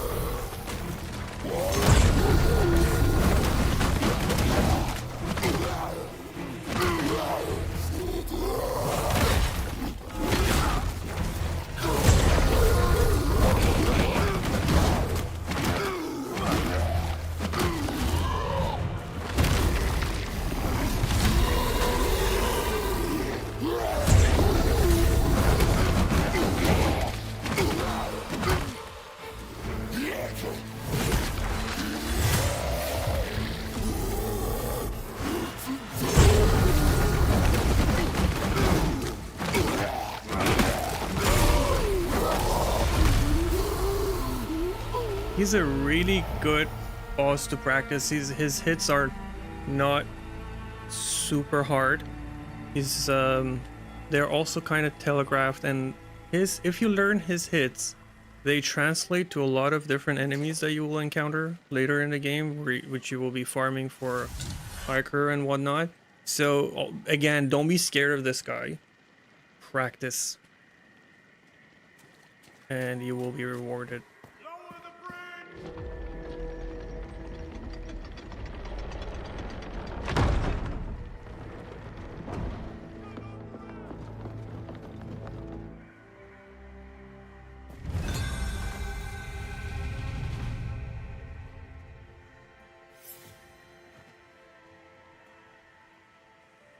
He's a really good boss to practice. His hits are not super hard. They're also kind of telegraphed, and if you learn his hits, they translate to a lot of different enemies that you will encounter later in the game, which you will be farming for hiker and whatnot. So again, don't be scared of this guy. Practice, and you will be rewarded.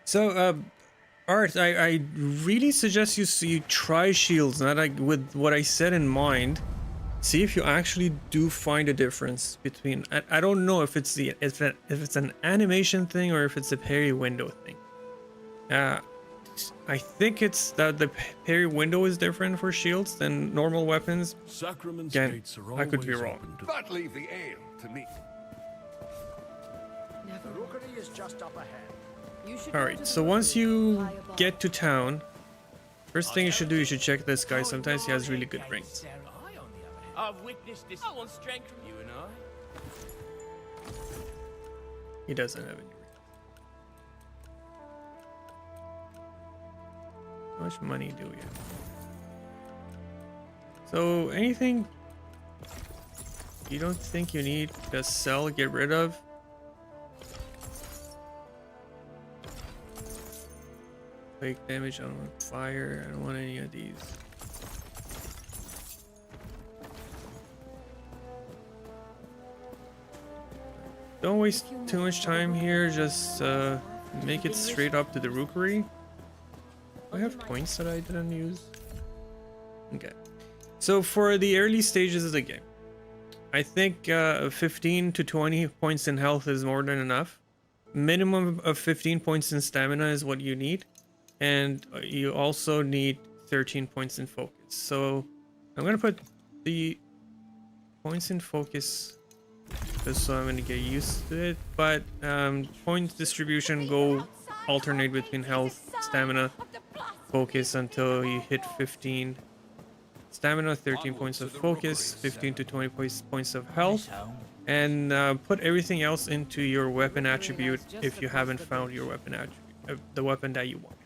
So, Art, I really suggest you try shields, not like with what I said in mind. See if you actually do find a difference between. I don't know if it's if it's an animation thing or if it's a parry window thing. I think it's that the parry window is different for shields than normal weapons. Sacrament's Again, gates are I could be always wrong. open to But leave the ale to me. Never. The rookery is just up ahead. You should All go right, to so the once rookery, you lie above. get to town, first thing you should do, you should check this guy. Sometimes he has really good rings. I've witnessed this. I want strength from you and I. He doesn't have any rings. How much money do we have? So anything you don't think you need to sell, get rid of? Fake damage, I don't want fire, I don't want any of these. Don't waste too much time here, just make it straight up to the rookery. Do I have points that I didn't use? Okay. So for the early stages of the game, I think 15 to 20 points in health is more than enough. Minimum of 15 points in stamina is what you need. And you also need 13 points in focus. So I'm going to put the points in focus just so I'm going to get used to it. But point distribution go alternate between health, stamina, focus until you hit 15 stamina, 13 points of focus, 15 to 20 points of health, and put everything else into your weapon attribute if you haven't found your weapon attribute, the weapon that you want.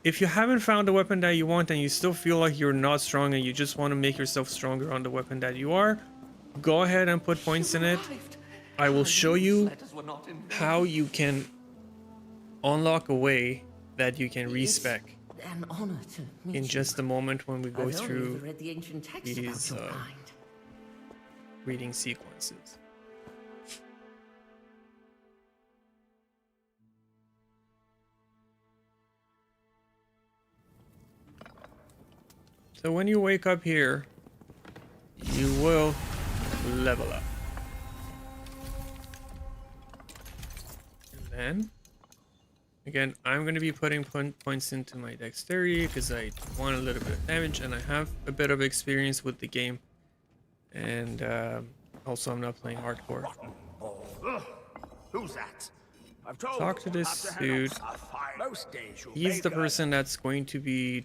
If you haven't found the weapon that you want and you still feel like you're not strong and you just want to make yourself stronger on the weapon that you are, go ahead and put points in it. I will show you how you can unlock a way that you can respec An honor to meet in you. just a moment when we go I've only through ever read the ancient text these about your kind. reading sequences. So when you wake up here, you will level up. And then, again, I'm going to be putting points into my dexterity because I want a little bit of damage and I have a bit of experience with the game. And also I'm not playing hardcore. Who's that? I've told Talk to this dude. Most days you'll He's the make person that's going to be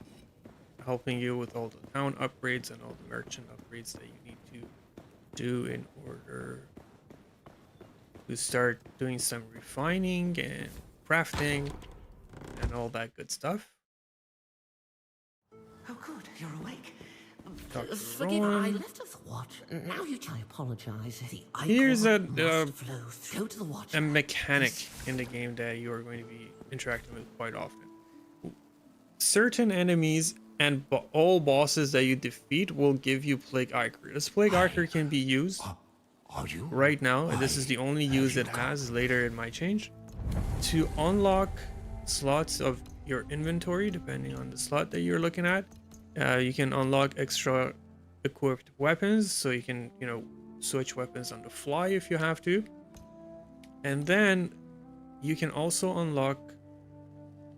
helping you with all the town upgrades and all the merchant upgrades that you need to do in order to start doing some refining and crafting and all that good stuff. Oh, good, you're awake. Talk to Forgive, I Rowan. left a thwart. Now you I apologize. The Here's a must flow through. Go to the watch. a mechanic in the game that you are going to be interacting with quite often. Certain enemies and all bosses that you defeat will give you Plague Ichor. This Plague Ichor can be used Are you? right now, and this is the only use it has. Later it might change, to unlock slots of your inventory depending on the slot that you're looking at. You can unlock extra equipped weapons, so you can, you know, switch weapons on the fly if you have to. And then you can also unlock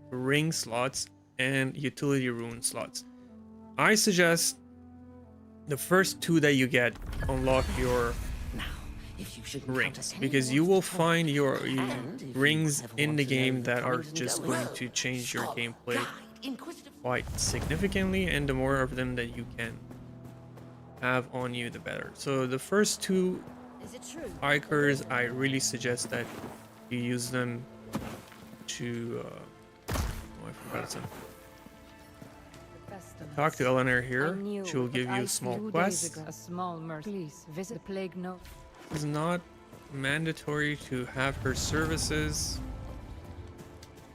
ring slots and utility rune slots. I suggest the first two that you get unlock your Now, if you should encounter rings, anyone because you to will talk, find your and if you rings ever in want the to know game the that are codes and just go, going well, to change your scholar, gameplay guide, inquisitive. quite significantly, and the more of them that you can have on you, the better. So the first two Is it true? Ichors, I really suggest that you use them to oh, I forgot something. Talk to Eleanor here. She will give you a small quest. A small mercy. Please visit the plague note. It's not mandatory to have her services,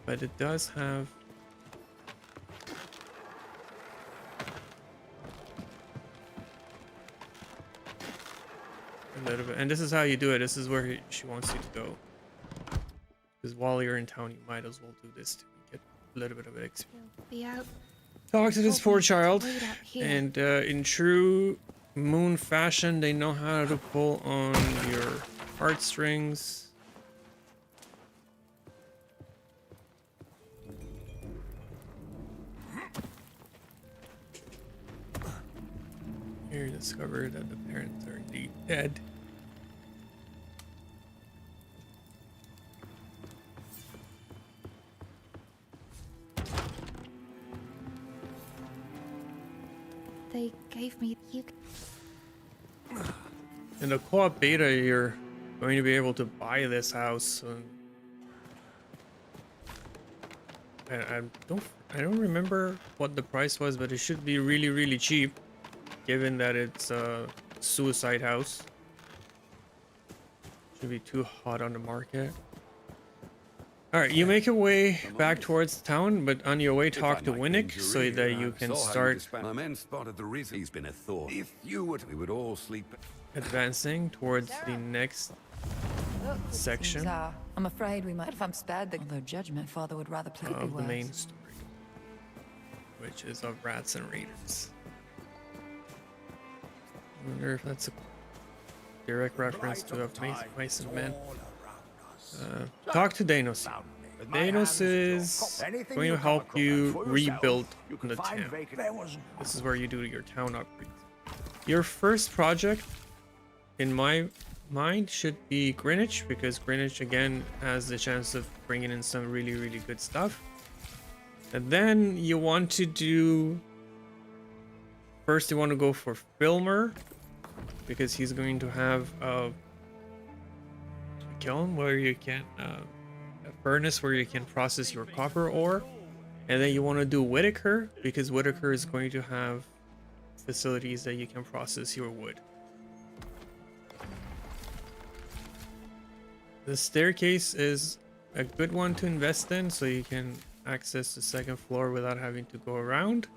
but it does have a little bit. And this is how you do it. This is where she wants you to go. Because while you're in town, you might as well do this to get a little bit of experience. Be out. Talk to this Hope poor it's child, laid out here. and in true moon fashion, they know how to pull on your heartstrings. Here, you discover that the parents are indeed dead. They gave me you. In the co-op beta, you're going to be able to buy this house. And I don't remember what the price was, but it should be really, really cheap, given that it's a suicide house. Should be too hot on the market. All right, you make your way back towards town, but on your way, talk to Warrick so that you can start My men spotted the reason he's been a thought. If you would, we would all sleep. advancing towards the next section I'm afraid we might, if I'm spared, although judgment, Father would rather play of the main story, which is of rats and raiders. I wonder if that's a direct reference to Mice and Men. Talk to Danos. Danos is going to help you rebuild the town. This is where you do your town upgrades. Your first project, in my mind, should be Greenwich, because Greenwich again has the chance of bringing in some really, really good stuff. And then you want to do, first you want to go for Filmer, because he's going to have a kiln where you can a furnace where you can process your copper ore. And then you want to do Whitaker, because Whitaker is going to have facilities that you can process your wood. The staircase is a good one to invest in, so you can access the second floor without having to go around.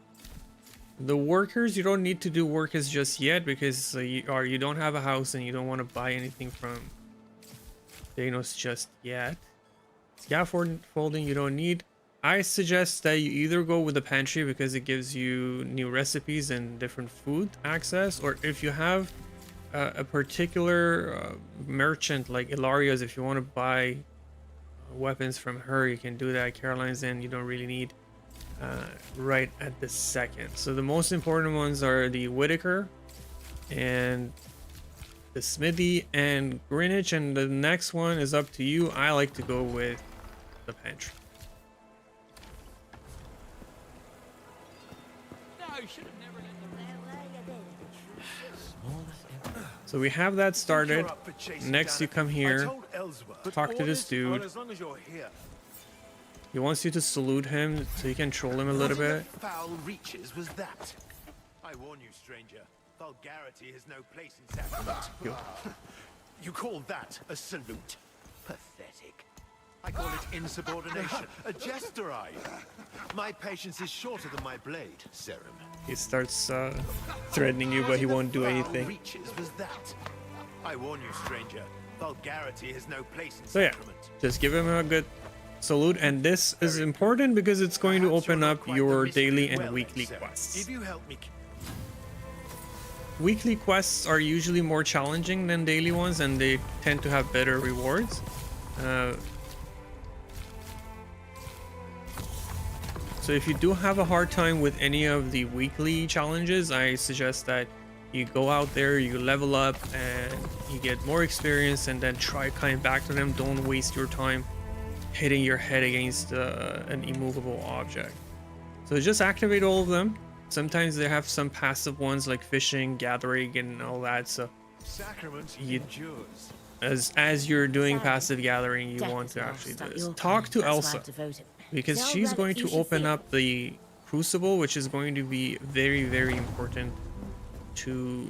The workers, you don't need to do workers just yet, because you don't have a house and you don't want to buy anything from Danos just yet. Scaffolding you don't need. I suggest that you either go with the pantry, because it gives you new recipes and different food access, or if you have a particular merchant like Ilaria's, if you want to buy weapons from her, you can do that. Caroline's in, you don't really need right at this second. So the most important ones are the Whitaker and the Smithy and Greenwich, and the next one is up to you. I like to go with the pantry. No, you should have never let So we have that started. Next you come here, talk to this dude. He wants you to salute him so you can troll him a little bit. Foul reaches was that? I warn you, stranger. Vulgarity has no place in sacrament. You call that a salute? Pathetic. I call it insubordination. A jester, I. My patience is shorter than my blade, Serum. He starts threatening you, but he won't do anything. Reaches was that? I warn you, stranger. Vulgarity has no place in So yeah, sacrament. just give him a good salute, and this is important because it's going to open up your daily and weekly quests. If you help me. Weekly quests are usually more challenging than daily ones, and they tend to have better rewards. So if you do have a hard time with any of the weekly challenges, I suggest that you go out there, you level up, and you get more experience, and then try coming back to them. Don't waste your time hitting your head against an immovable object. So just activate all of them. Sometimes they have some passive ones like fishing, gathering, and all that. So as you're doing passive gathering, you want to actually do this. Talk to Elsa, because she's going to open up the Crucible, which is going to be very, very important to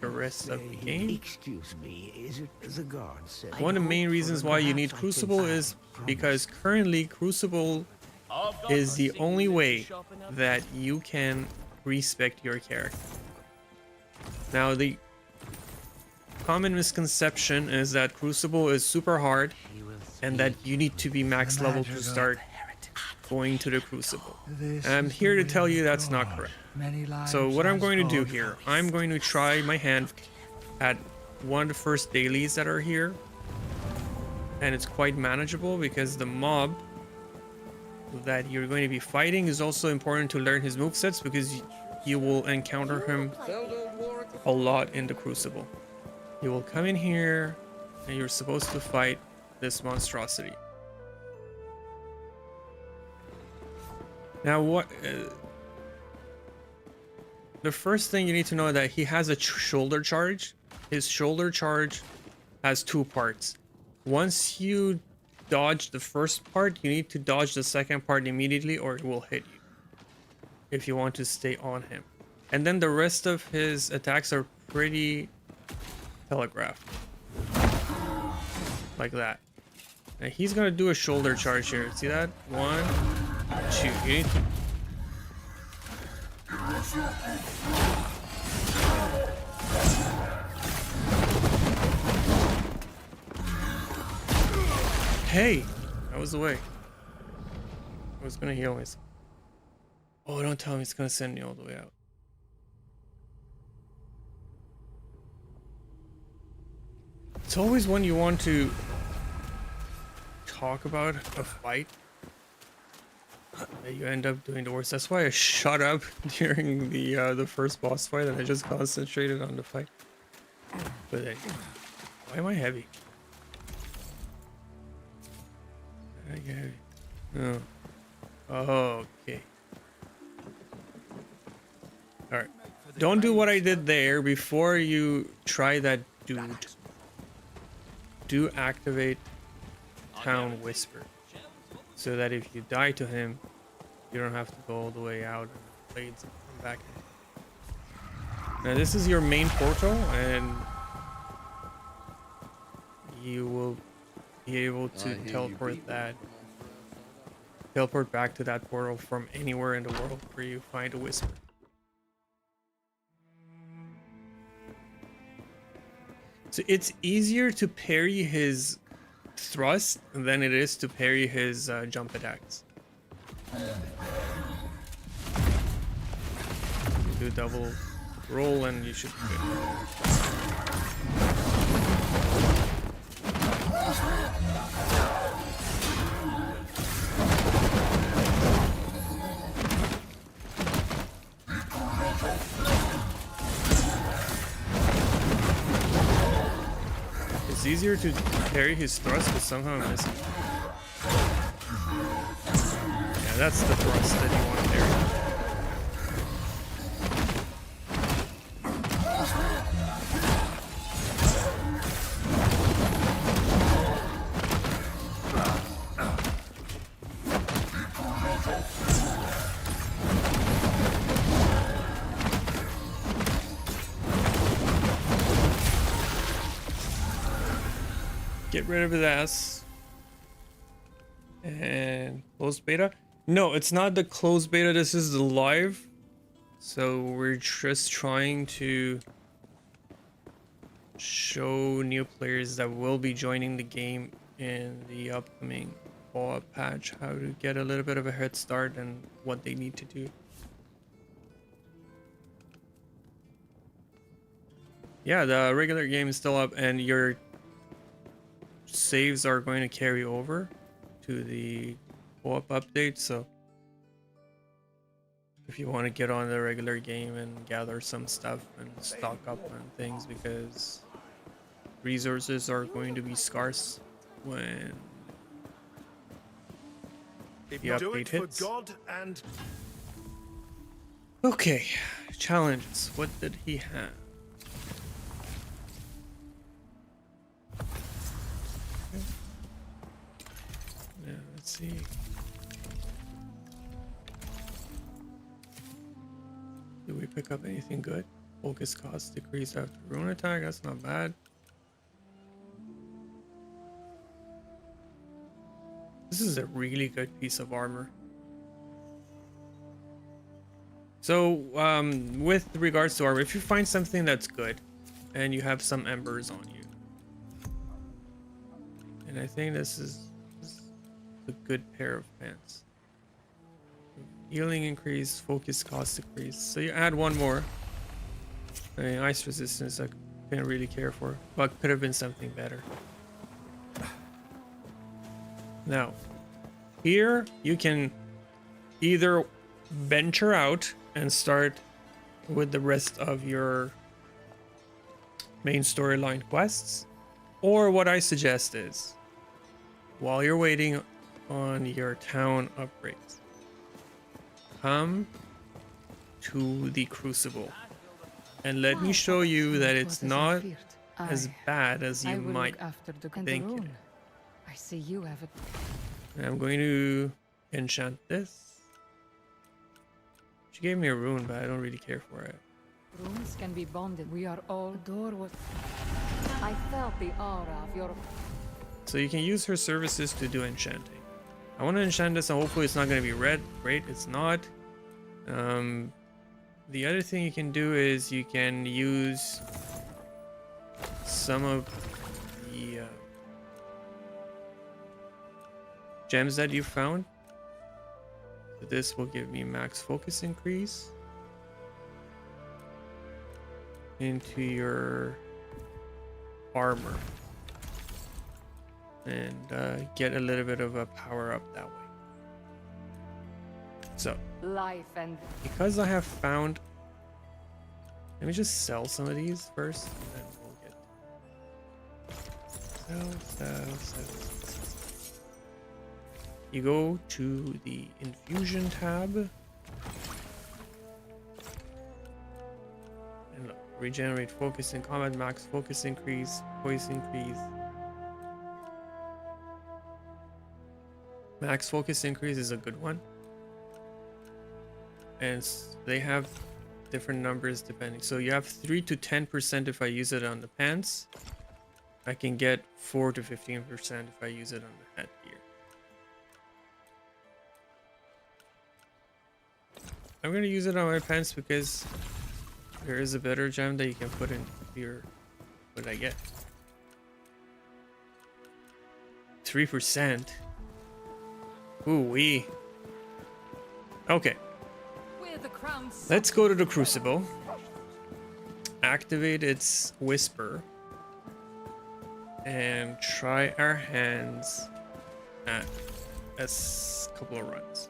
the rest of the game. Excuse me, is it the guard said? One of the main reasons why you need Crucible is because currently Crucible is the only way that you can respect your character. Now, the common misconception is that Crucible is super hard and that you need to be max level to start going to the Crucible. And I'm here to tell you that's not correct. So what I'm going to do here, I'm going to try my hand at one of the first dailies that are here. And it's quite manageable because the mob that you're going to be fighting is also important to learn his movesets, because you will encounter him a lot in the Crucible. You will come in here and you're supposed to fight this monstrosity. Now what the first thing you need to know that he has a shoulder charge. His shoulder charge has two parts. Once you dodge the first part, you need to dodge the second part immediately or it will hit you if you want to stay on him. And then the rest of his attacks are pretty telegraphed. Like that. Now he's gonna do a shoulder charge here. See that? 1, 2. You need to... Hey! That was the way. I was gonna heal myself. Oh, don't tell me it's gonna send me all the way out. It's always when you want to talk about a fight that you end up doing the worst. That's why I shut up during the first boss fight and I just concentrated on the fight. But then, why am I heavy? Why am I heavy? Oh. Okay. Alright. Don't do what I did there before you try that dude. Do activate Town Whisper, so that if you die to him, you don't have to go all the way out and blades and come back in. Now this is your main portal, and you will be able to teleport back to that portal from anywhere in the world where you find a Whisper. So it's easier to parry his thrust than it is to parry his jump attacks. Do double roll and you should be good. It's easier to parry his thrust, but somehow I'm missing. Yeah, that's the thrust that you want to parry. Get rid of his ass. And closed beta? No, it's not the closed beta, this is the live. So we're just trying to show new players that will be joining the game in the upcoming fall patch how to get a little bit of a head start and what they need to do. Yeah, the regular game is still up and your saves are going to carry over to the co-op update, so if you want to get on the regular game and gather some stuff and stock up on things, because resources are going to be scarce when the update hits. For God and... Okay, challenges. What did he have? Yeah, let's see. Did we pick up anything good? Focus cost decreased after rune attack. That's not bad. This is a really good piece of armor. So, with regards to armor, if you find something that's good and you have some embers on you, and I think this is a good pair of pants. Healing increase, focus cost decrease. So you add one more. I mean, ice resistance I couldn't really care for, but could have been something better. Now, here you can either venture out and start with the rest of your main storyline quests, or what I suggest is, while you're waiting on your town upgrades, come to the Crucible and let me show you that it's not as bad as you might think it is. I see you have it. I'm going to enchant this. She gave me a rune, but I don't really care for it. Runes can be bonded. We are all adore what I felt the aura of your. So you can use her services to do enchanting. I want to enchant this, and hopefully it's not going to be red. Great, it's not. The other thing you can do is you can use some of the gems that you found. So this will give me max focus increase into your armor and get a little bit of a power up that way. So Life and because I have found, let me just sell some of these first, and then we'll get sell. You go to the infusion tab and look, regenerate focus in combat, max focus increase, poise increase. Max focus increase is a good one. And they have different numbers depending. So you have 3 to 10% if I use it on the pants. I can get 4 to 15% if I use it on the headgear. I'm going to use it on my pants because there is a better gem that you can put in your... What did I get? 3%. Ooh-wee. Okay. Let's go to the Crucible. Activate its whisper. And try our hands at a couple of runs.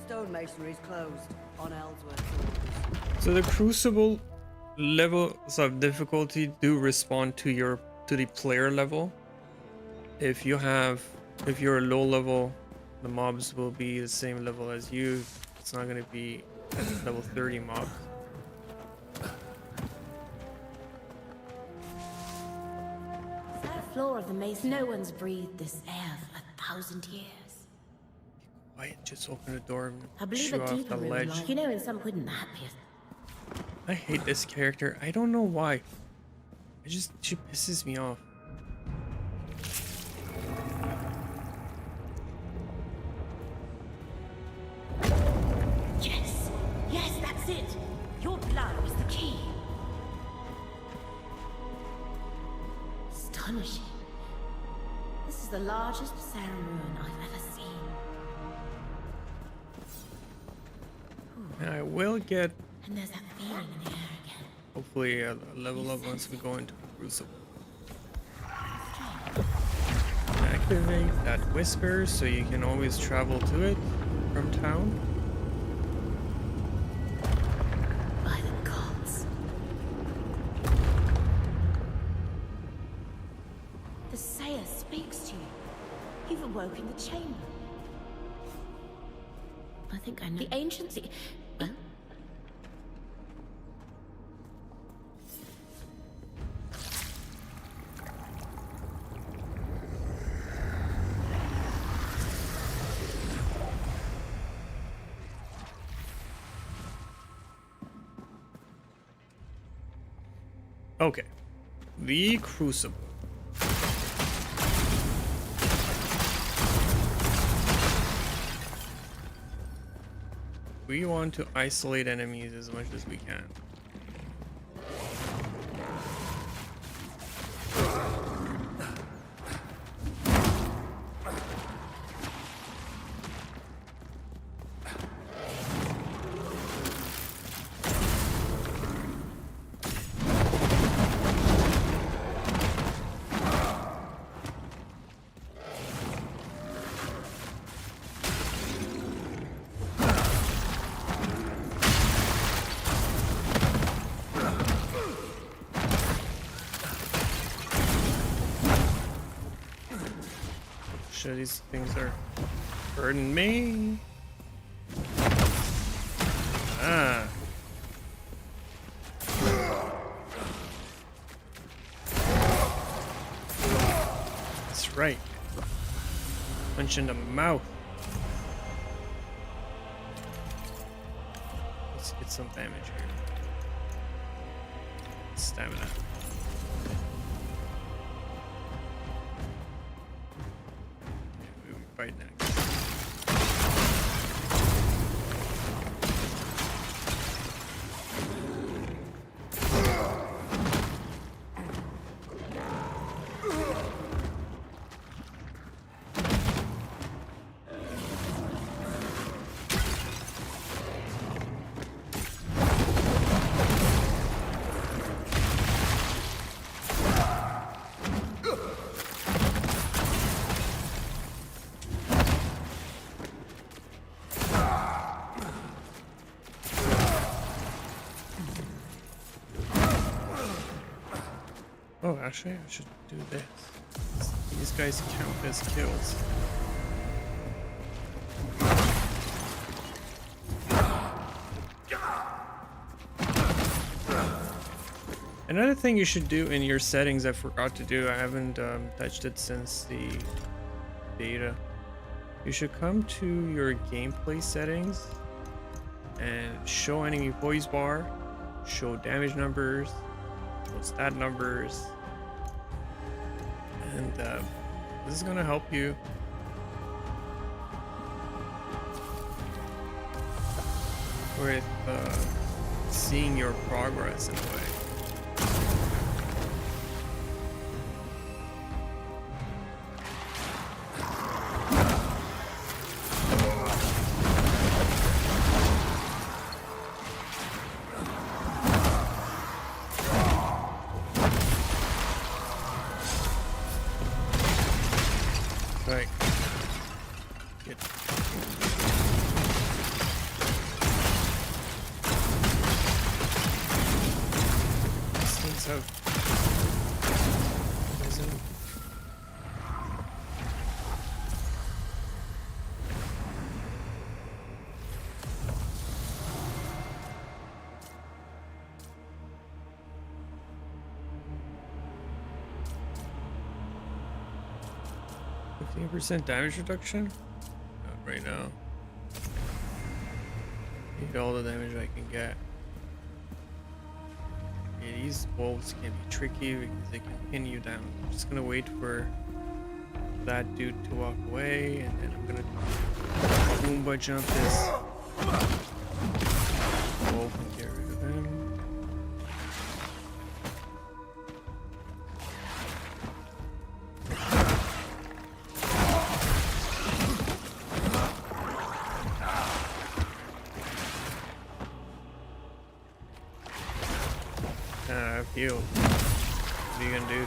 Stonemasonry is closed on Ellsworth's. So the Crucible levels of difficulty do respond to the player level. If you're a low level, the mobs will be the same level as you. It's not going to be level 30 mobs. That floor of the maze, no one's breathed this air for 1,000 years. Quiet, just open the door and I believe shoot a off deeper the room, ledge. like, you know, in some wouldn't that be I hate this character. I don't know why. She pisses me off. Yes, that's it. Your blood was the key. Astonishing. This is the largest Sarum ruin I've ever seen. And I will get And there's that feeling in the air again. hopefully a level up once we go into Crucible. Activate that whisper so you can always travel to it from town. By the gods. The Sayer speaks to you. You've awoken the chamber. I think I know. The ancients. Well? Okay. The Crucible. we want to isolate enemies as much as we can. Shit, these things are hurting me. Ah. That's right. Punch in the mouth. Let's get some damage here. Stamina. Right next. Oh, actually, I should do this. These guys count as kills. Another thing you should do in your settings, I forgot to do, I haven't touched it since the beta. You should come to your gameplay settings and show enemy voice bar, show damage numbers, stat numbers, and this is gonna help you with seeing your progress in a way. Right. Good. These things have poison. % damage reduction? Not right now. Need all the damage I can get. Yeah, these wolves can be tricky because they can pin you down. I'm just gonna wait for that dude to walk away, and then I'm gonna Goomba jump this wolf and get rid of him. Healed. What are you gonna do?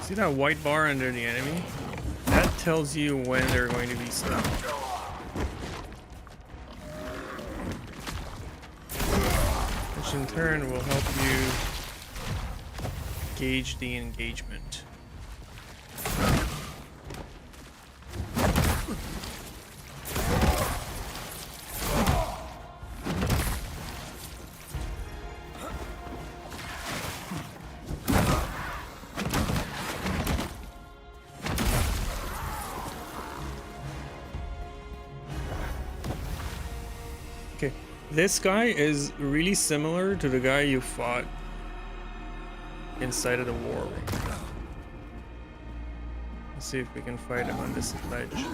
See that white bar under the enemy? That tells you when they're going to be stuck. Which in turn will help you gauge the engagement. This guy is really similar to the guy you fought inside of the Warrick. Let's see if we can fight him on this ledge.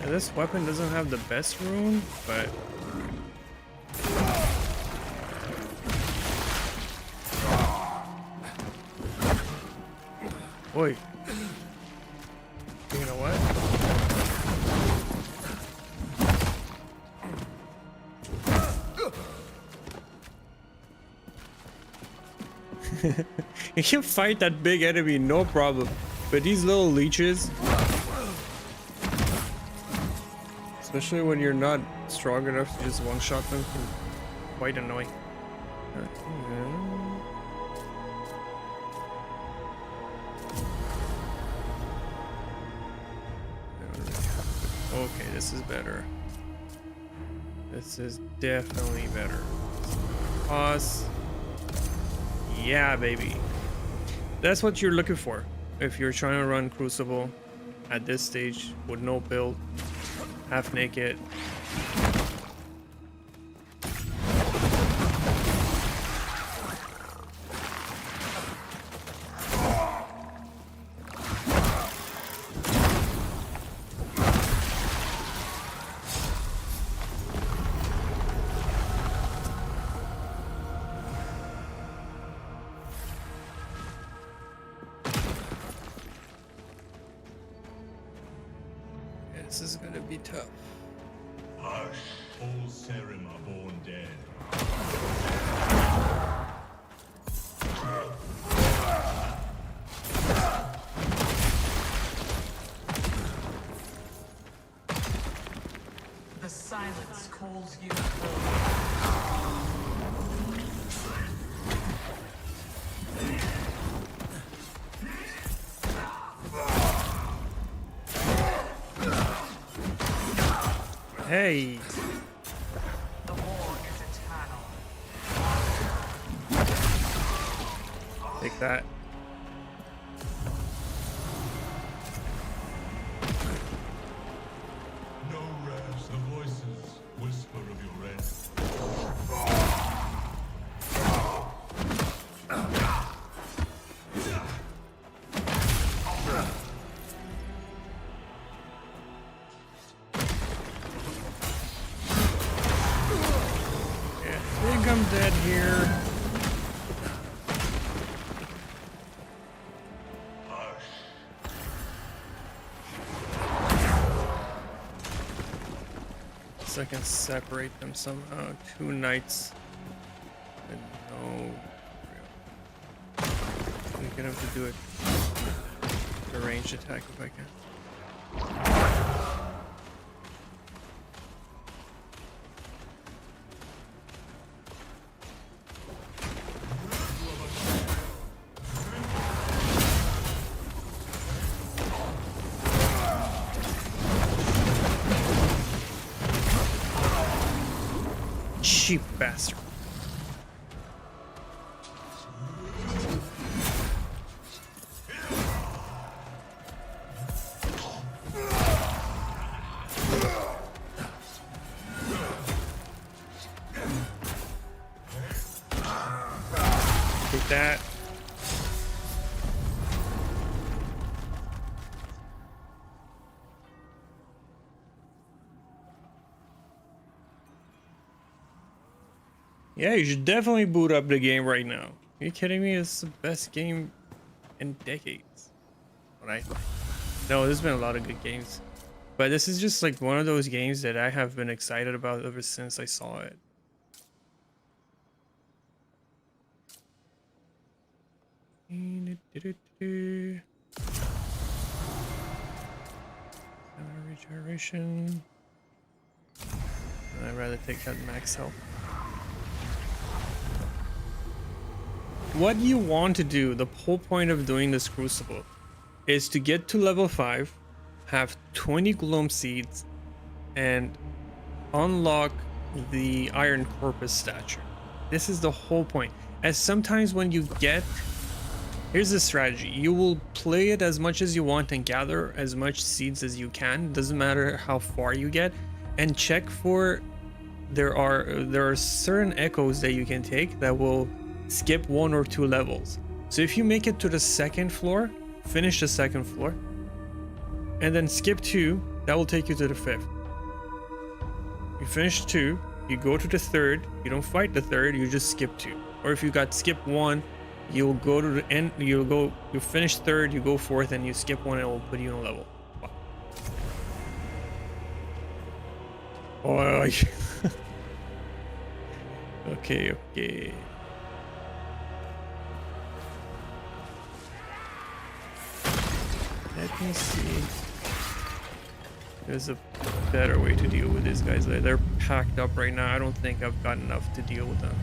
This weapon doesn't have the best rune, but boy, you know what? You can fight that big enemy, no problem, but these little leeches, especially when you're not strong enough to just one-shot them, can be quite annoying. Okay, this is better. This is definitely better. Pause. Yeah, baby. That's what you're looking for if you're trying to run Crucible at this stage with no build. Half naked. This is gonna be tough. Hush, all Serim are born dead. The silence calls you. Hey. The war is eternal. Take that. No rest, the voices whisper of your end. I'm dead here. So I can separate them somehow. 2 knights. And no. I'm gonna have to do it. A ranged attack if I can. Cheap bastard. Take that. Yeah, you should definitely boot up the game right now. Are you kidding me? It's the best game in decades. Right? No, there's been a lot of good games. But this is just like one of those games that I have been excited about ever since I saw it. Regeneration. I'd rather take that max health. What you want to do, the whole point of doing this Crucible, is to get to level 5, have 20 Gloam Seeds, and unlock the Iron Corpus statue. This is the whole point. As sometimes when you get... Here's the strategy. You will play it as much as you want and gather as much seeds as you can. Doesn't matter how far you get. And check for... There are certain echoes that you can take that will skip 1 or 2 levels. So if you make it to the 2nd floor, finish the 2nd floor, and then skip 2, that will take you to the 5th. You finish 2, you go to the 3rd, you don't fight the 3rd, you just skip 2. Or if you got skip 1, you'll go to the end, you finish 3rd, you go 4th, and you skip 1, and it will put you on a level. Wow. Oh, okay. Let me see. There's a better way to deal with these guys. They're packed up right now. I don't think I've got enough to deal with them.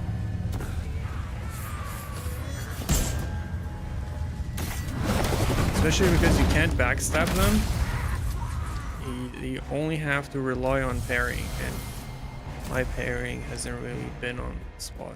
Especially because you can't backstab them. You only have to rely on parrying, and my parrying hasn't really been on the spot.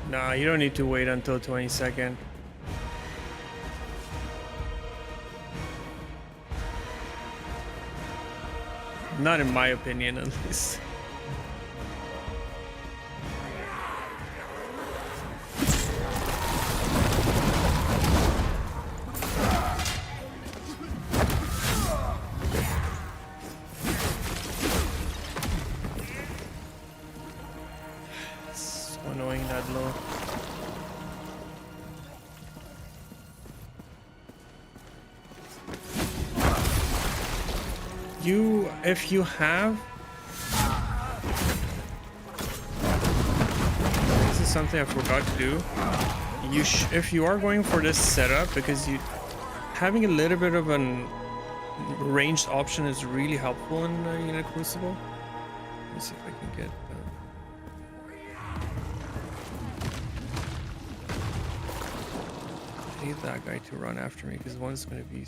Nah, you don't need to wait until 22nd. Not in my opinion, at least. So annoying that low. If you have, this is something I forgot to do. If you are going for this setup, because having a little bit of a ranged option is really helpful in a Crucible. Let me see if I can get. I need that guy to run after me because one's going to be.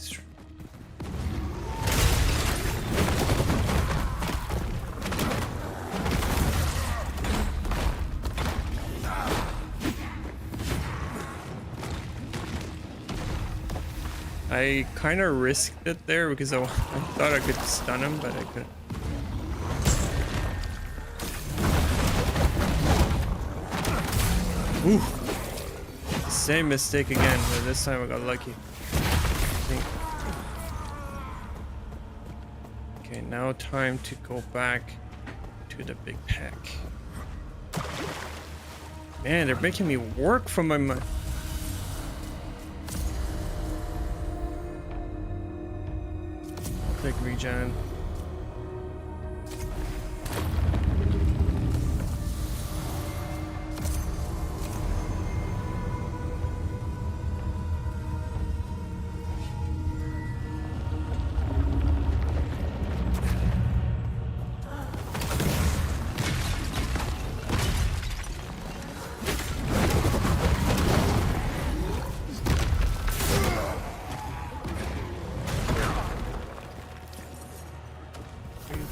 I kind of risked it there because I thought I could stun him, but I couldn't. Ooh. Same mistake again, but this time I got lucky. Okay, now time to go back to the big pack. Man, they're making me work for my money. Take regen.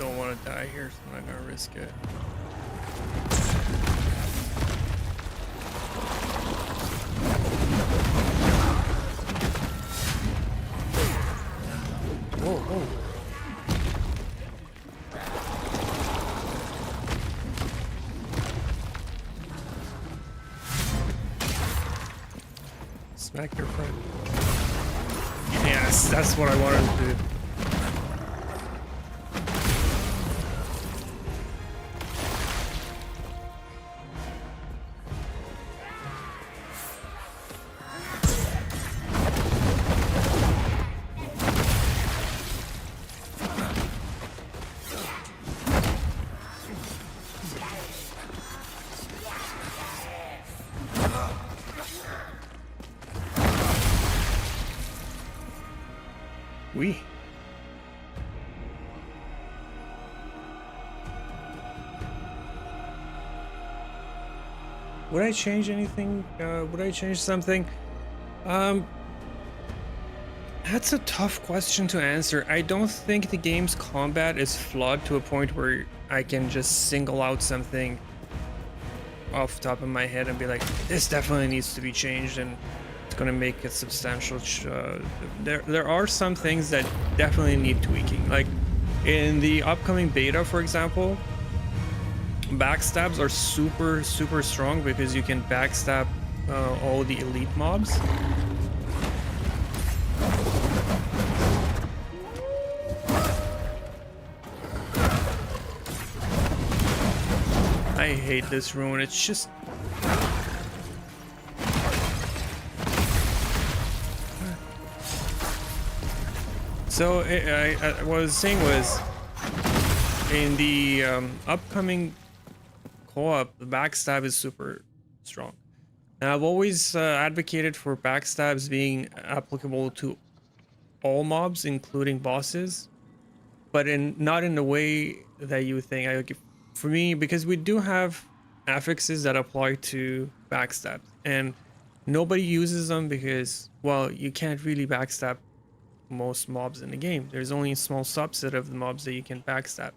don't want to die here, so I'm not gonna risk it. Whoa, whoa. Smack your friend. Yes, that's what I wanted to do. We. Would I change anything? Would I change something? That's a tough question to answer. I don't think the game's combat is flawed to a point where I can just single out something off the top of my head and be like, this definitely needs to be changed and it's going to make a substantial there are some things that definitely need tweaking. Like in the upcoming beta, for example, backstabs are super strong because you can backstab all the elite mobs. I hate this rune. It's just so what I was saying was in the upcoming co-op, the backstab is super strong. And I've always advocated for backstabs being applicable to all mobs, including bosses, but not in the way that you think. Like for me, because we do have affixes that apply to backstab, and nobody uses them because, well, you can't really backstab most mobs in the game. There's only a small subset of the mobs that you can backstab.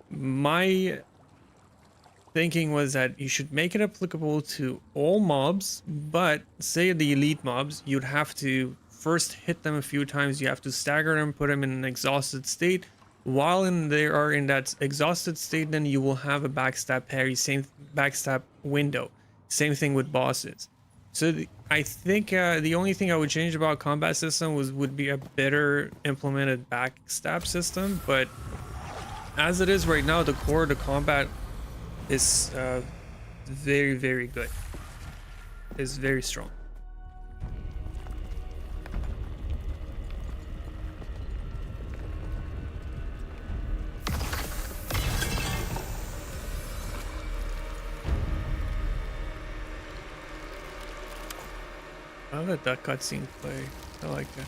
My thinking was that you should make it applicable to all mobs, but say the elite mobs, you'd have to first hit them a few times. You have to stagger them, put them in an exhausted state. While they are in that exhausted state, then you will have a backstab parry, same backstab window. Same thing with bosses. So I think the only thing I would change about combat system would be a better implemented backstab system. But as it is right now, the core of the combat is very good. It's very strong. I'll let that cutscene play. I like that.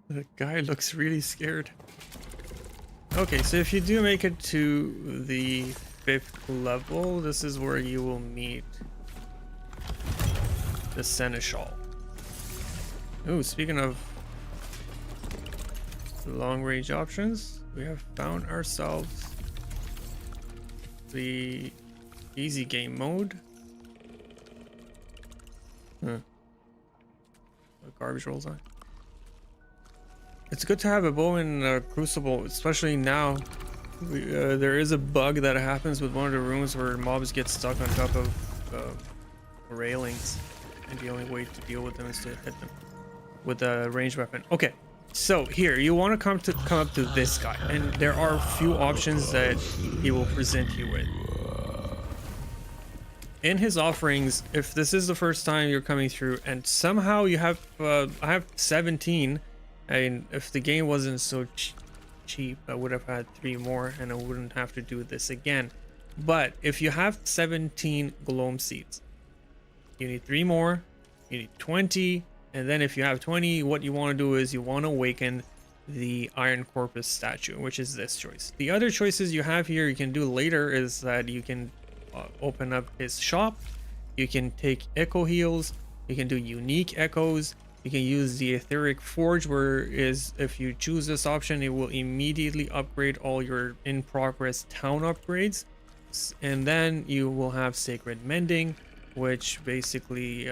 The guy looks really scared. Okay, so if you do make it to the 5th level, this is where you will meet the Seneschal. Oh, speaking of long range options, we have found ourselves the easy game mode. What garbage rolls on. It's good to have a bow in Crucible, especially now. There is a bug that happens with one of the rooms where mobs get stuck on top of railings, and the only way to deal with them is to hit them with a ranged weapon. Okay, So here you want to come up to this guy, and there are a few options that he will present you with. In his offerings, if this is the first time you're coming through and somehow you have I have 17, and if the game wasn't so cheap, I would have had 3 more and I wouldn't have to do this again. But if you have 17 gloam seeds, you need 3 more, you need 20, and then if you have 20, what you want to do is you want to awaken the Iron Corpus statue, which is this choice. The other choices you have here you can do later is that you can open up his shop, you can take echo heals, you can do unique echoes, you can use the etheric forge, where is if you choose this option it will immediately upgrade all your in progress town upgrades, and then you will have sacred mending, which basically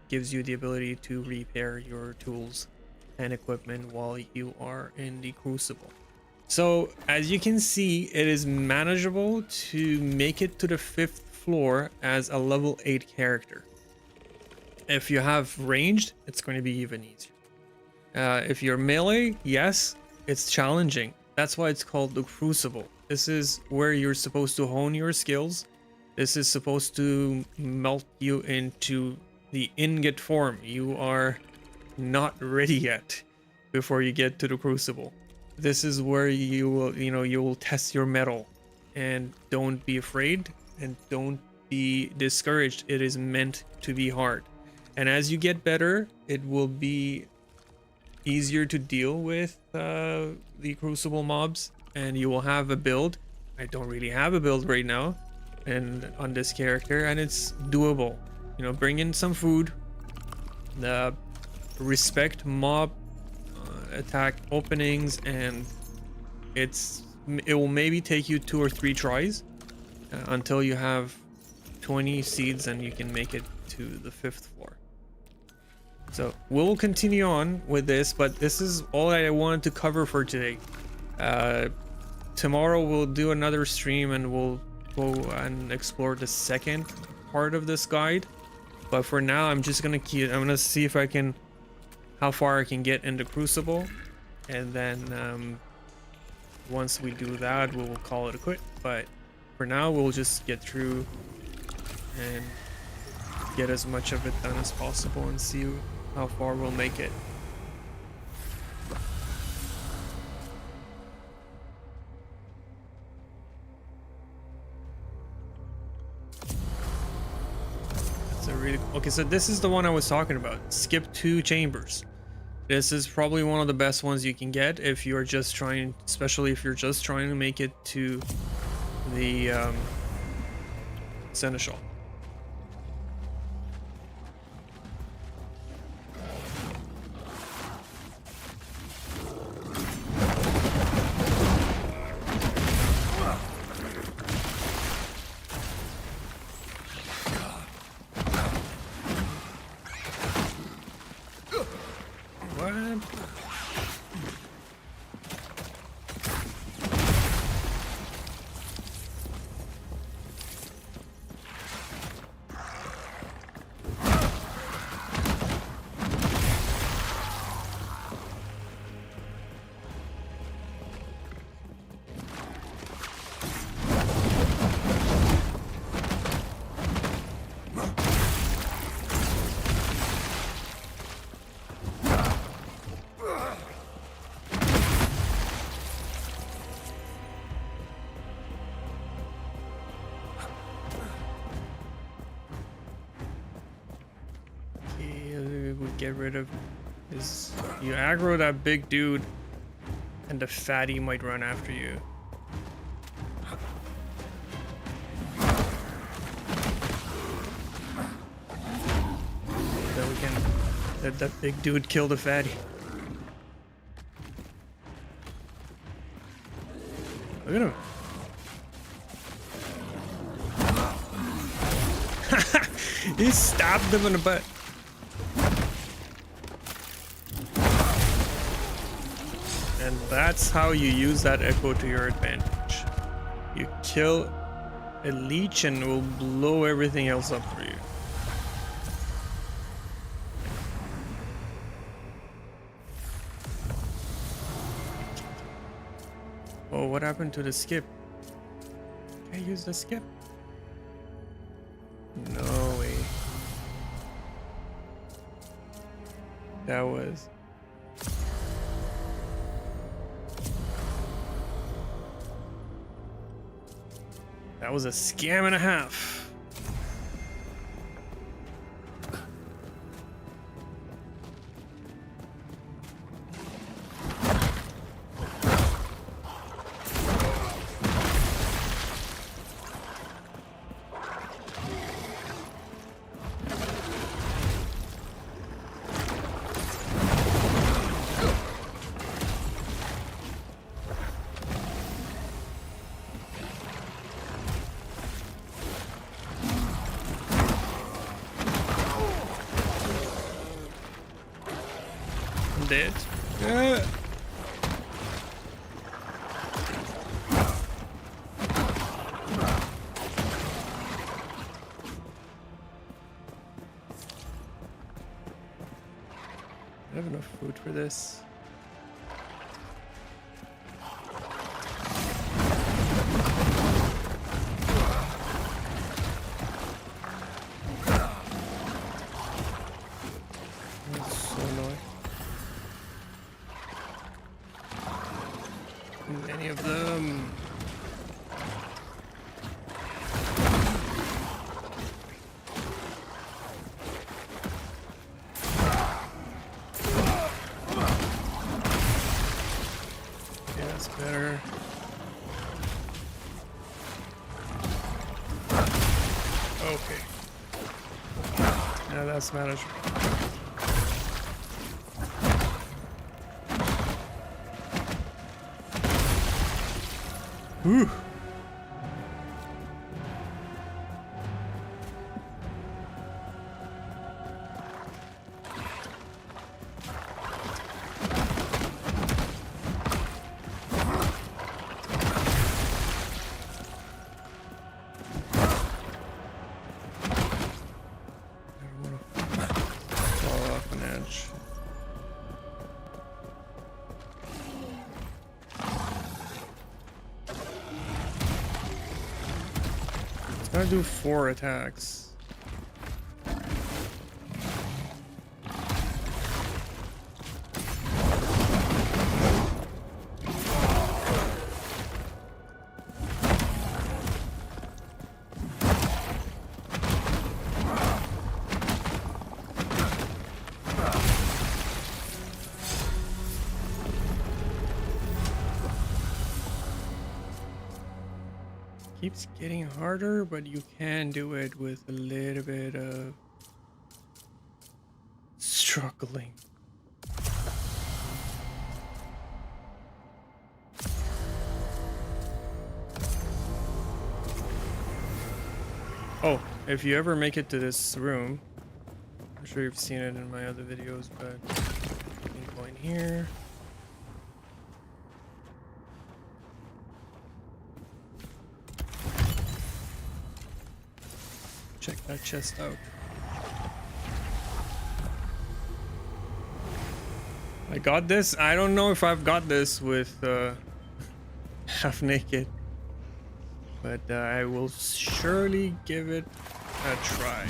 gives you the ability to repair your tools and equipment while you are in the Crucible. So as you can see, it is manageable to make it to the 5th floor as a level 8 character. If you have ranged, it's going to be even easier. If you're melee, yes, it's challenging. That's why it's called the Crucible. This is where you're supposed to hone your skills. This is supposed to melt you into the ingot form. You are not ready yet before you get to the Crucible. This is where you will, you will test your mettle, and don't be afraid and don't be discouraged. It is meant to be hard, and as you get better, it will be easier to deal with the Crucible mobs, and you will have a build. I don't really have a build right now, and on this character, and it's doable. Bring in some food, respect mob attack openings, and it will maybe take you 2 or 3 tries until you have 20 seeds and you can make it to the 5th floor. So we'll continue on with this, but this is all I wanted to cover for today. Tomorrow we'll do another stream and we'll go and explore the second part of this guide, but for now I'm gonna see if I can how far I can get in the Crucible, and then once we do that we'll call it a quit. But for now we'll just get through and get as much of it done as possible and see how far we'll make it. Okay, so this is the one I was talking about. Skip 2 chambers. This is probably one of the best ones you can get if you're just trying, especially if you're just trying to make it to the Seneschal. Get rid of his. You aggro that big dude and the fatty might run after you. Then we can let that big dude kill the fatty. Look at him. He stabbed him in the butt. And that's how you use that echo to your advantage. You kill a leech and it will blow everything else up for you. Oh, what happened to the skip? Can I use the skip? No way. That was... That was a scam and a half. Dead. I have enough food for this. That's so annoying. Many of them. Yeah, that's better. Okay. Now that's manageable. Whew. Fall off an edge. I do 4 attacks. Keeps getting harder, but you can do it with a little bit of struggling. Oh, if you ever make it to this room, I'm sure you've seen it in my other videos, but you can go in here. Check that chest out. I got this. I don't know if I've got this with half naked, but I will surely give it a try.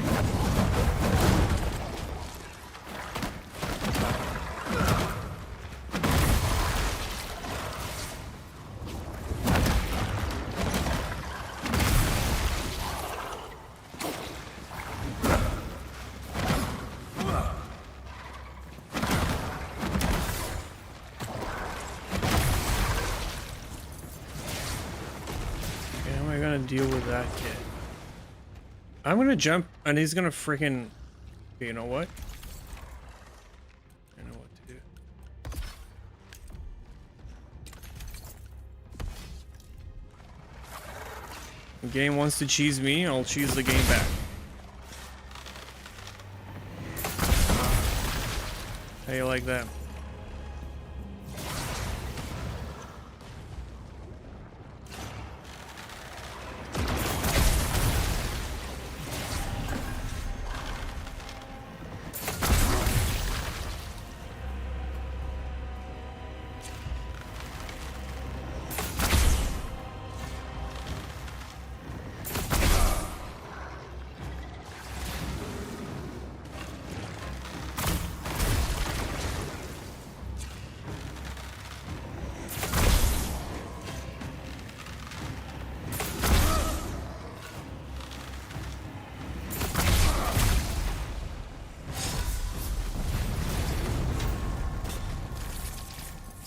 Deal with that kid. I'm gonna jump and he's gonna freaking... Okay, you know what? I know what to do. The game wants to cheese me, I'll cheese the game back. How you like that?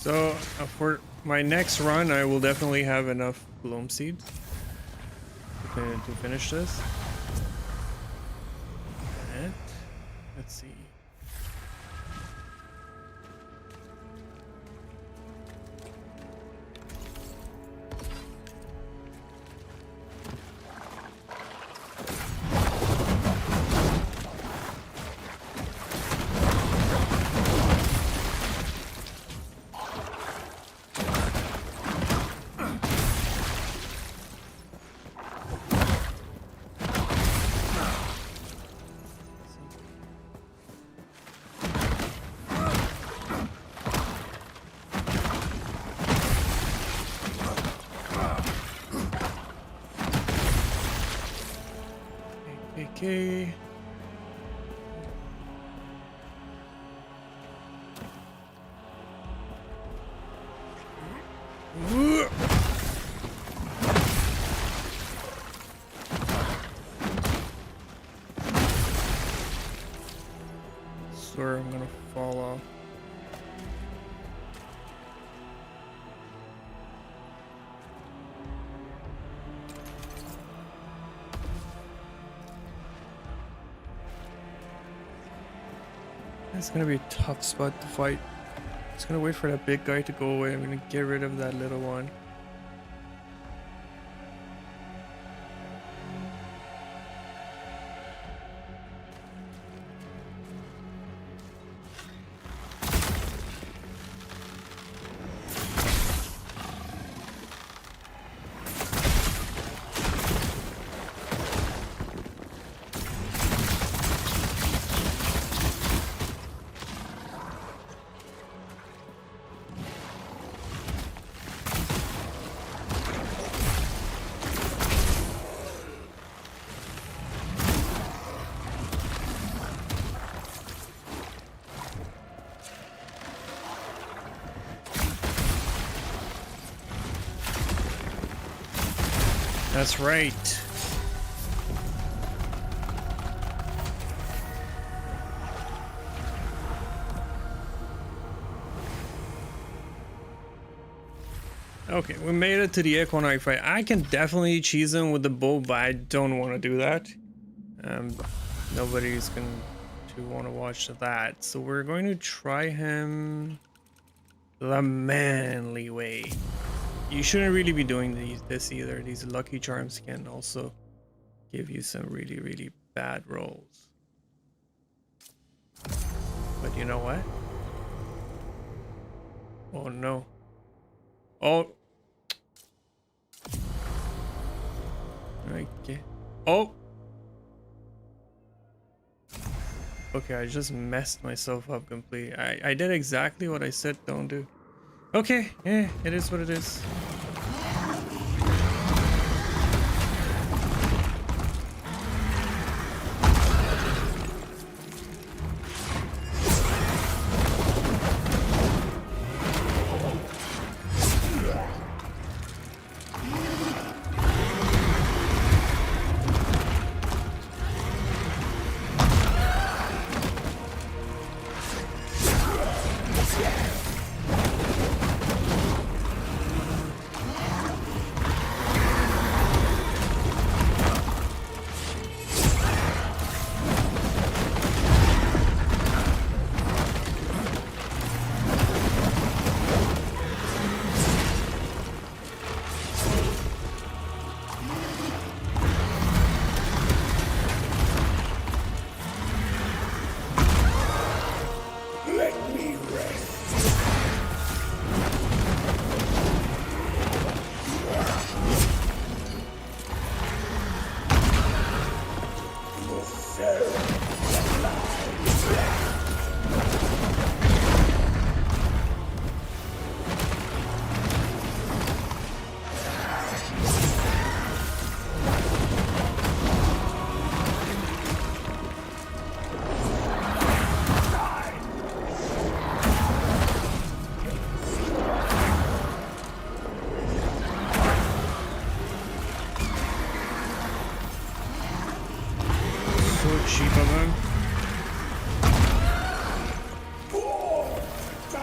So for my next run, I will definitely have enough bloom seed to finish this. And let's see. Okay. Swear I'm gonna fall off. It's gonna be a tough spot to fight. Just gonna wait for that big guy to go away. I'm gonna get rid of that little one. That's right. Okay, we made it to the Equinite fight. I can definitely cheese him with the bow, but I don't want to do that. Nobody's going to want to watch that. So we're going to try him the manly way. You shouldn't really be doing this either. These lucky charms can also give you some really, really bad rolls. But you know what? Oh no. Oh. Okay. Oh. Okay, I just messed myself up completely. I did exactly what I said don't do. Okay, yeah, it is what it is.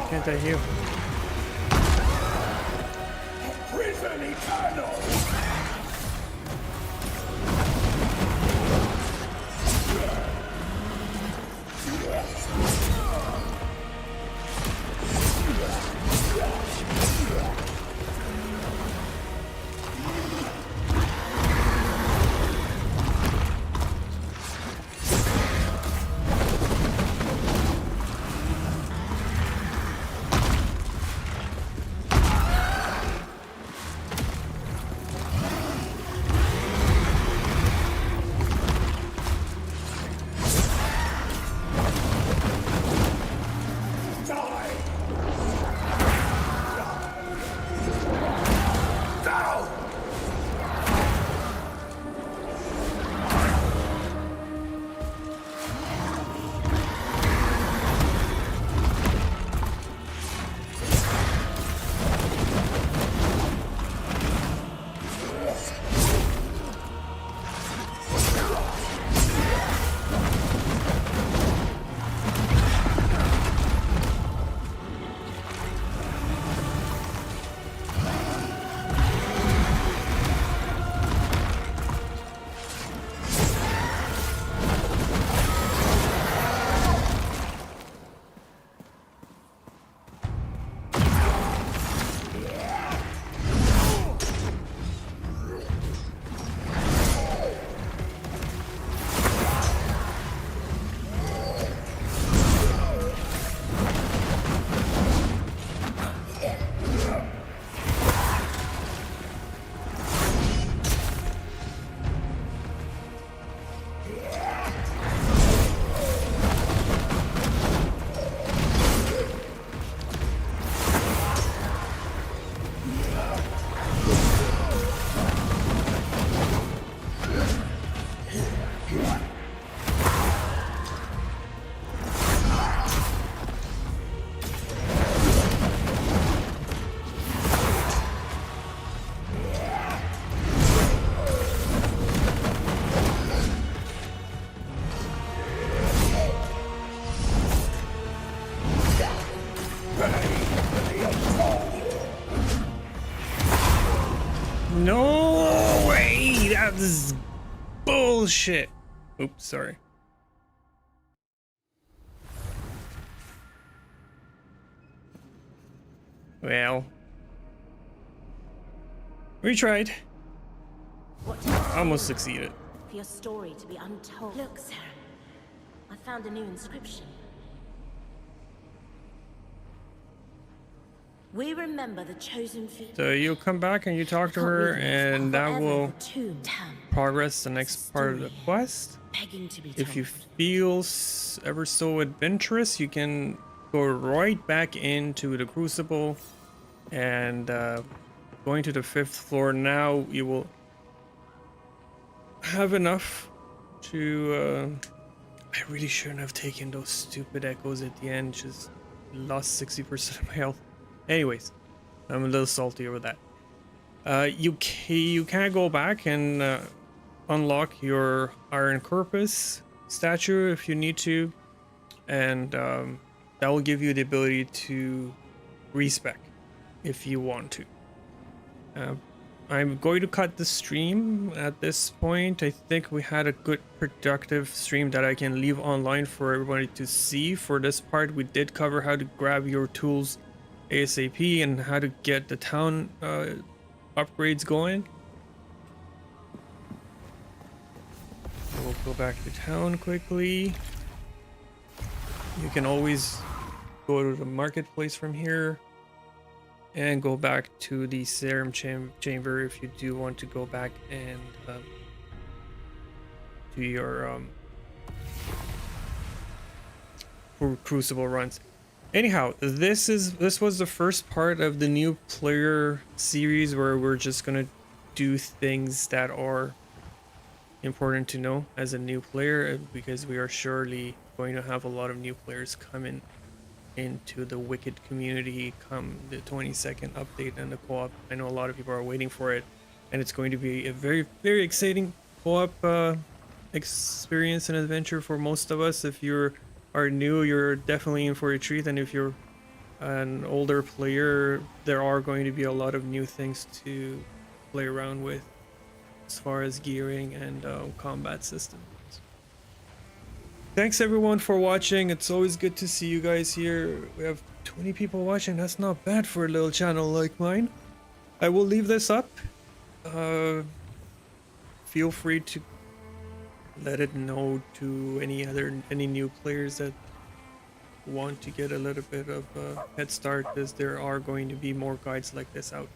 Can't I heal? No way! That's bullshit. Oops, sorry. Well, we tried. What do you Almost succeeded. for your story to be untold? Look, Sarah. I found a new inscription. We remember the chosen few. So you come back and you talk to her, and that will progress the next part of the quest. If you feel ever so adventurous, you can go right back into the Crucible, and going to the 5th floor now, you will have enough to I really shouldn't have taken those stupid echoes at the end. Just lost 60% of my health. Anyways, I'm a little salty over that. You can go back and unlock your Iron Corpus statue if you need to, and that will give you the ability to respec if you want to. I'm going to cut the stream at this point. I think we had a good productive stream that I can leave online for everybody to see. For this part, we did cover how to grab your tools ASAP and how to get the town upgrades going. So we'll go back to town quickly. You can always go to the marketplace from here and go back to the serum chamber if you do want to go back and do your Crucible runs. Anyhow, this was the first part of the new player series where we're just gonna do things that are important to know as a new player, because we are surely going to have a lot of new players coming into the Wicked community come the 22nd update and the co-op. I know a lot of people are waiting for it, and it's going to be a very, very exciting co-op experience and adventure for most of us. If you are new, you're definitely in for a treat, and if you're an older player, there are going to be a lot of new things to play around with as far as gearing and combat systems. Thanks everyone for watching. It's always good to see you guys here. We have 20 people watching. That's not bad for a little channel like mine. I will leave this up. Feel free to let it know to any new players that want to get a little bit of a head start, as there are going to be more guides like this out.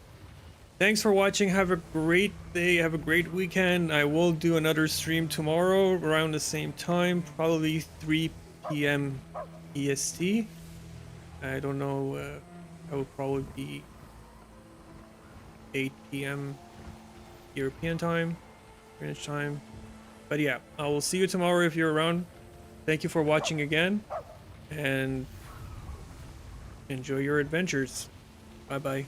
Thanks for watching. Have a great day. Have a great weekend. I will do another stream tomorrow around the same time, probably 3 p.m. EST. I don't know. I will probably be 8 p.m. European time, Greenwich time. But yeah, I will see you tomorrow if you're around. Thank you for watching again, and enjoy your adventures. Bye bye.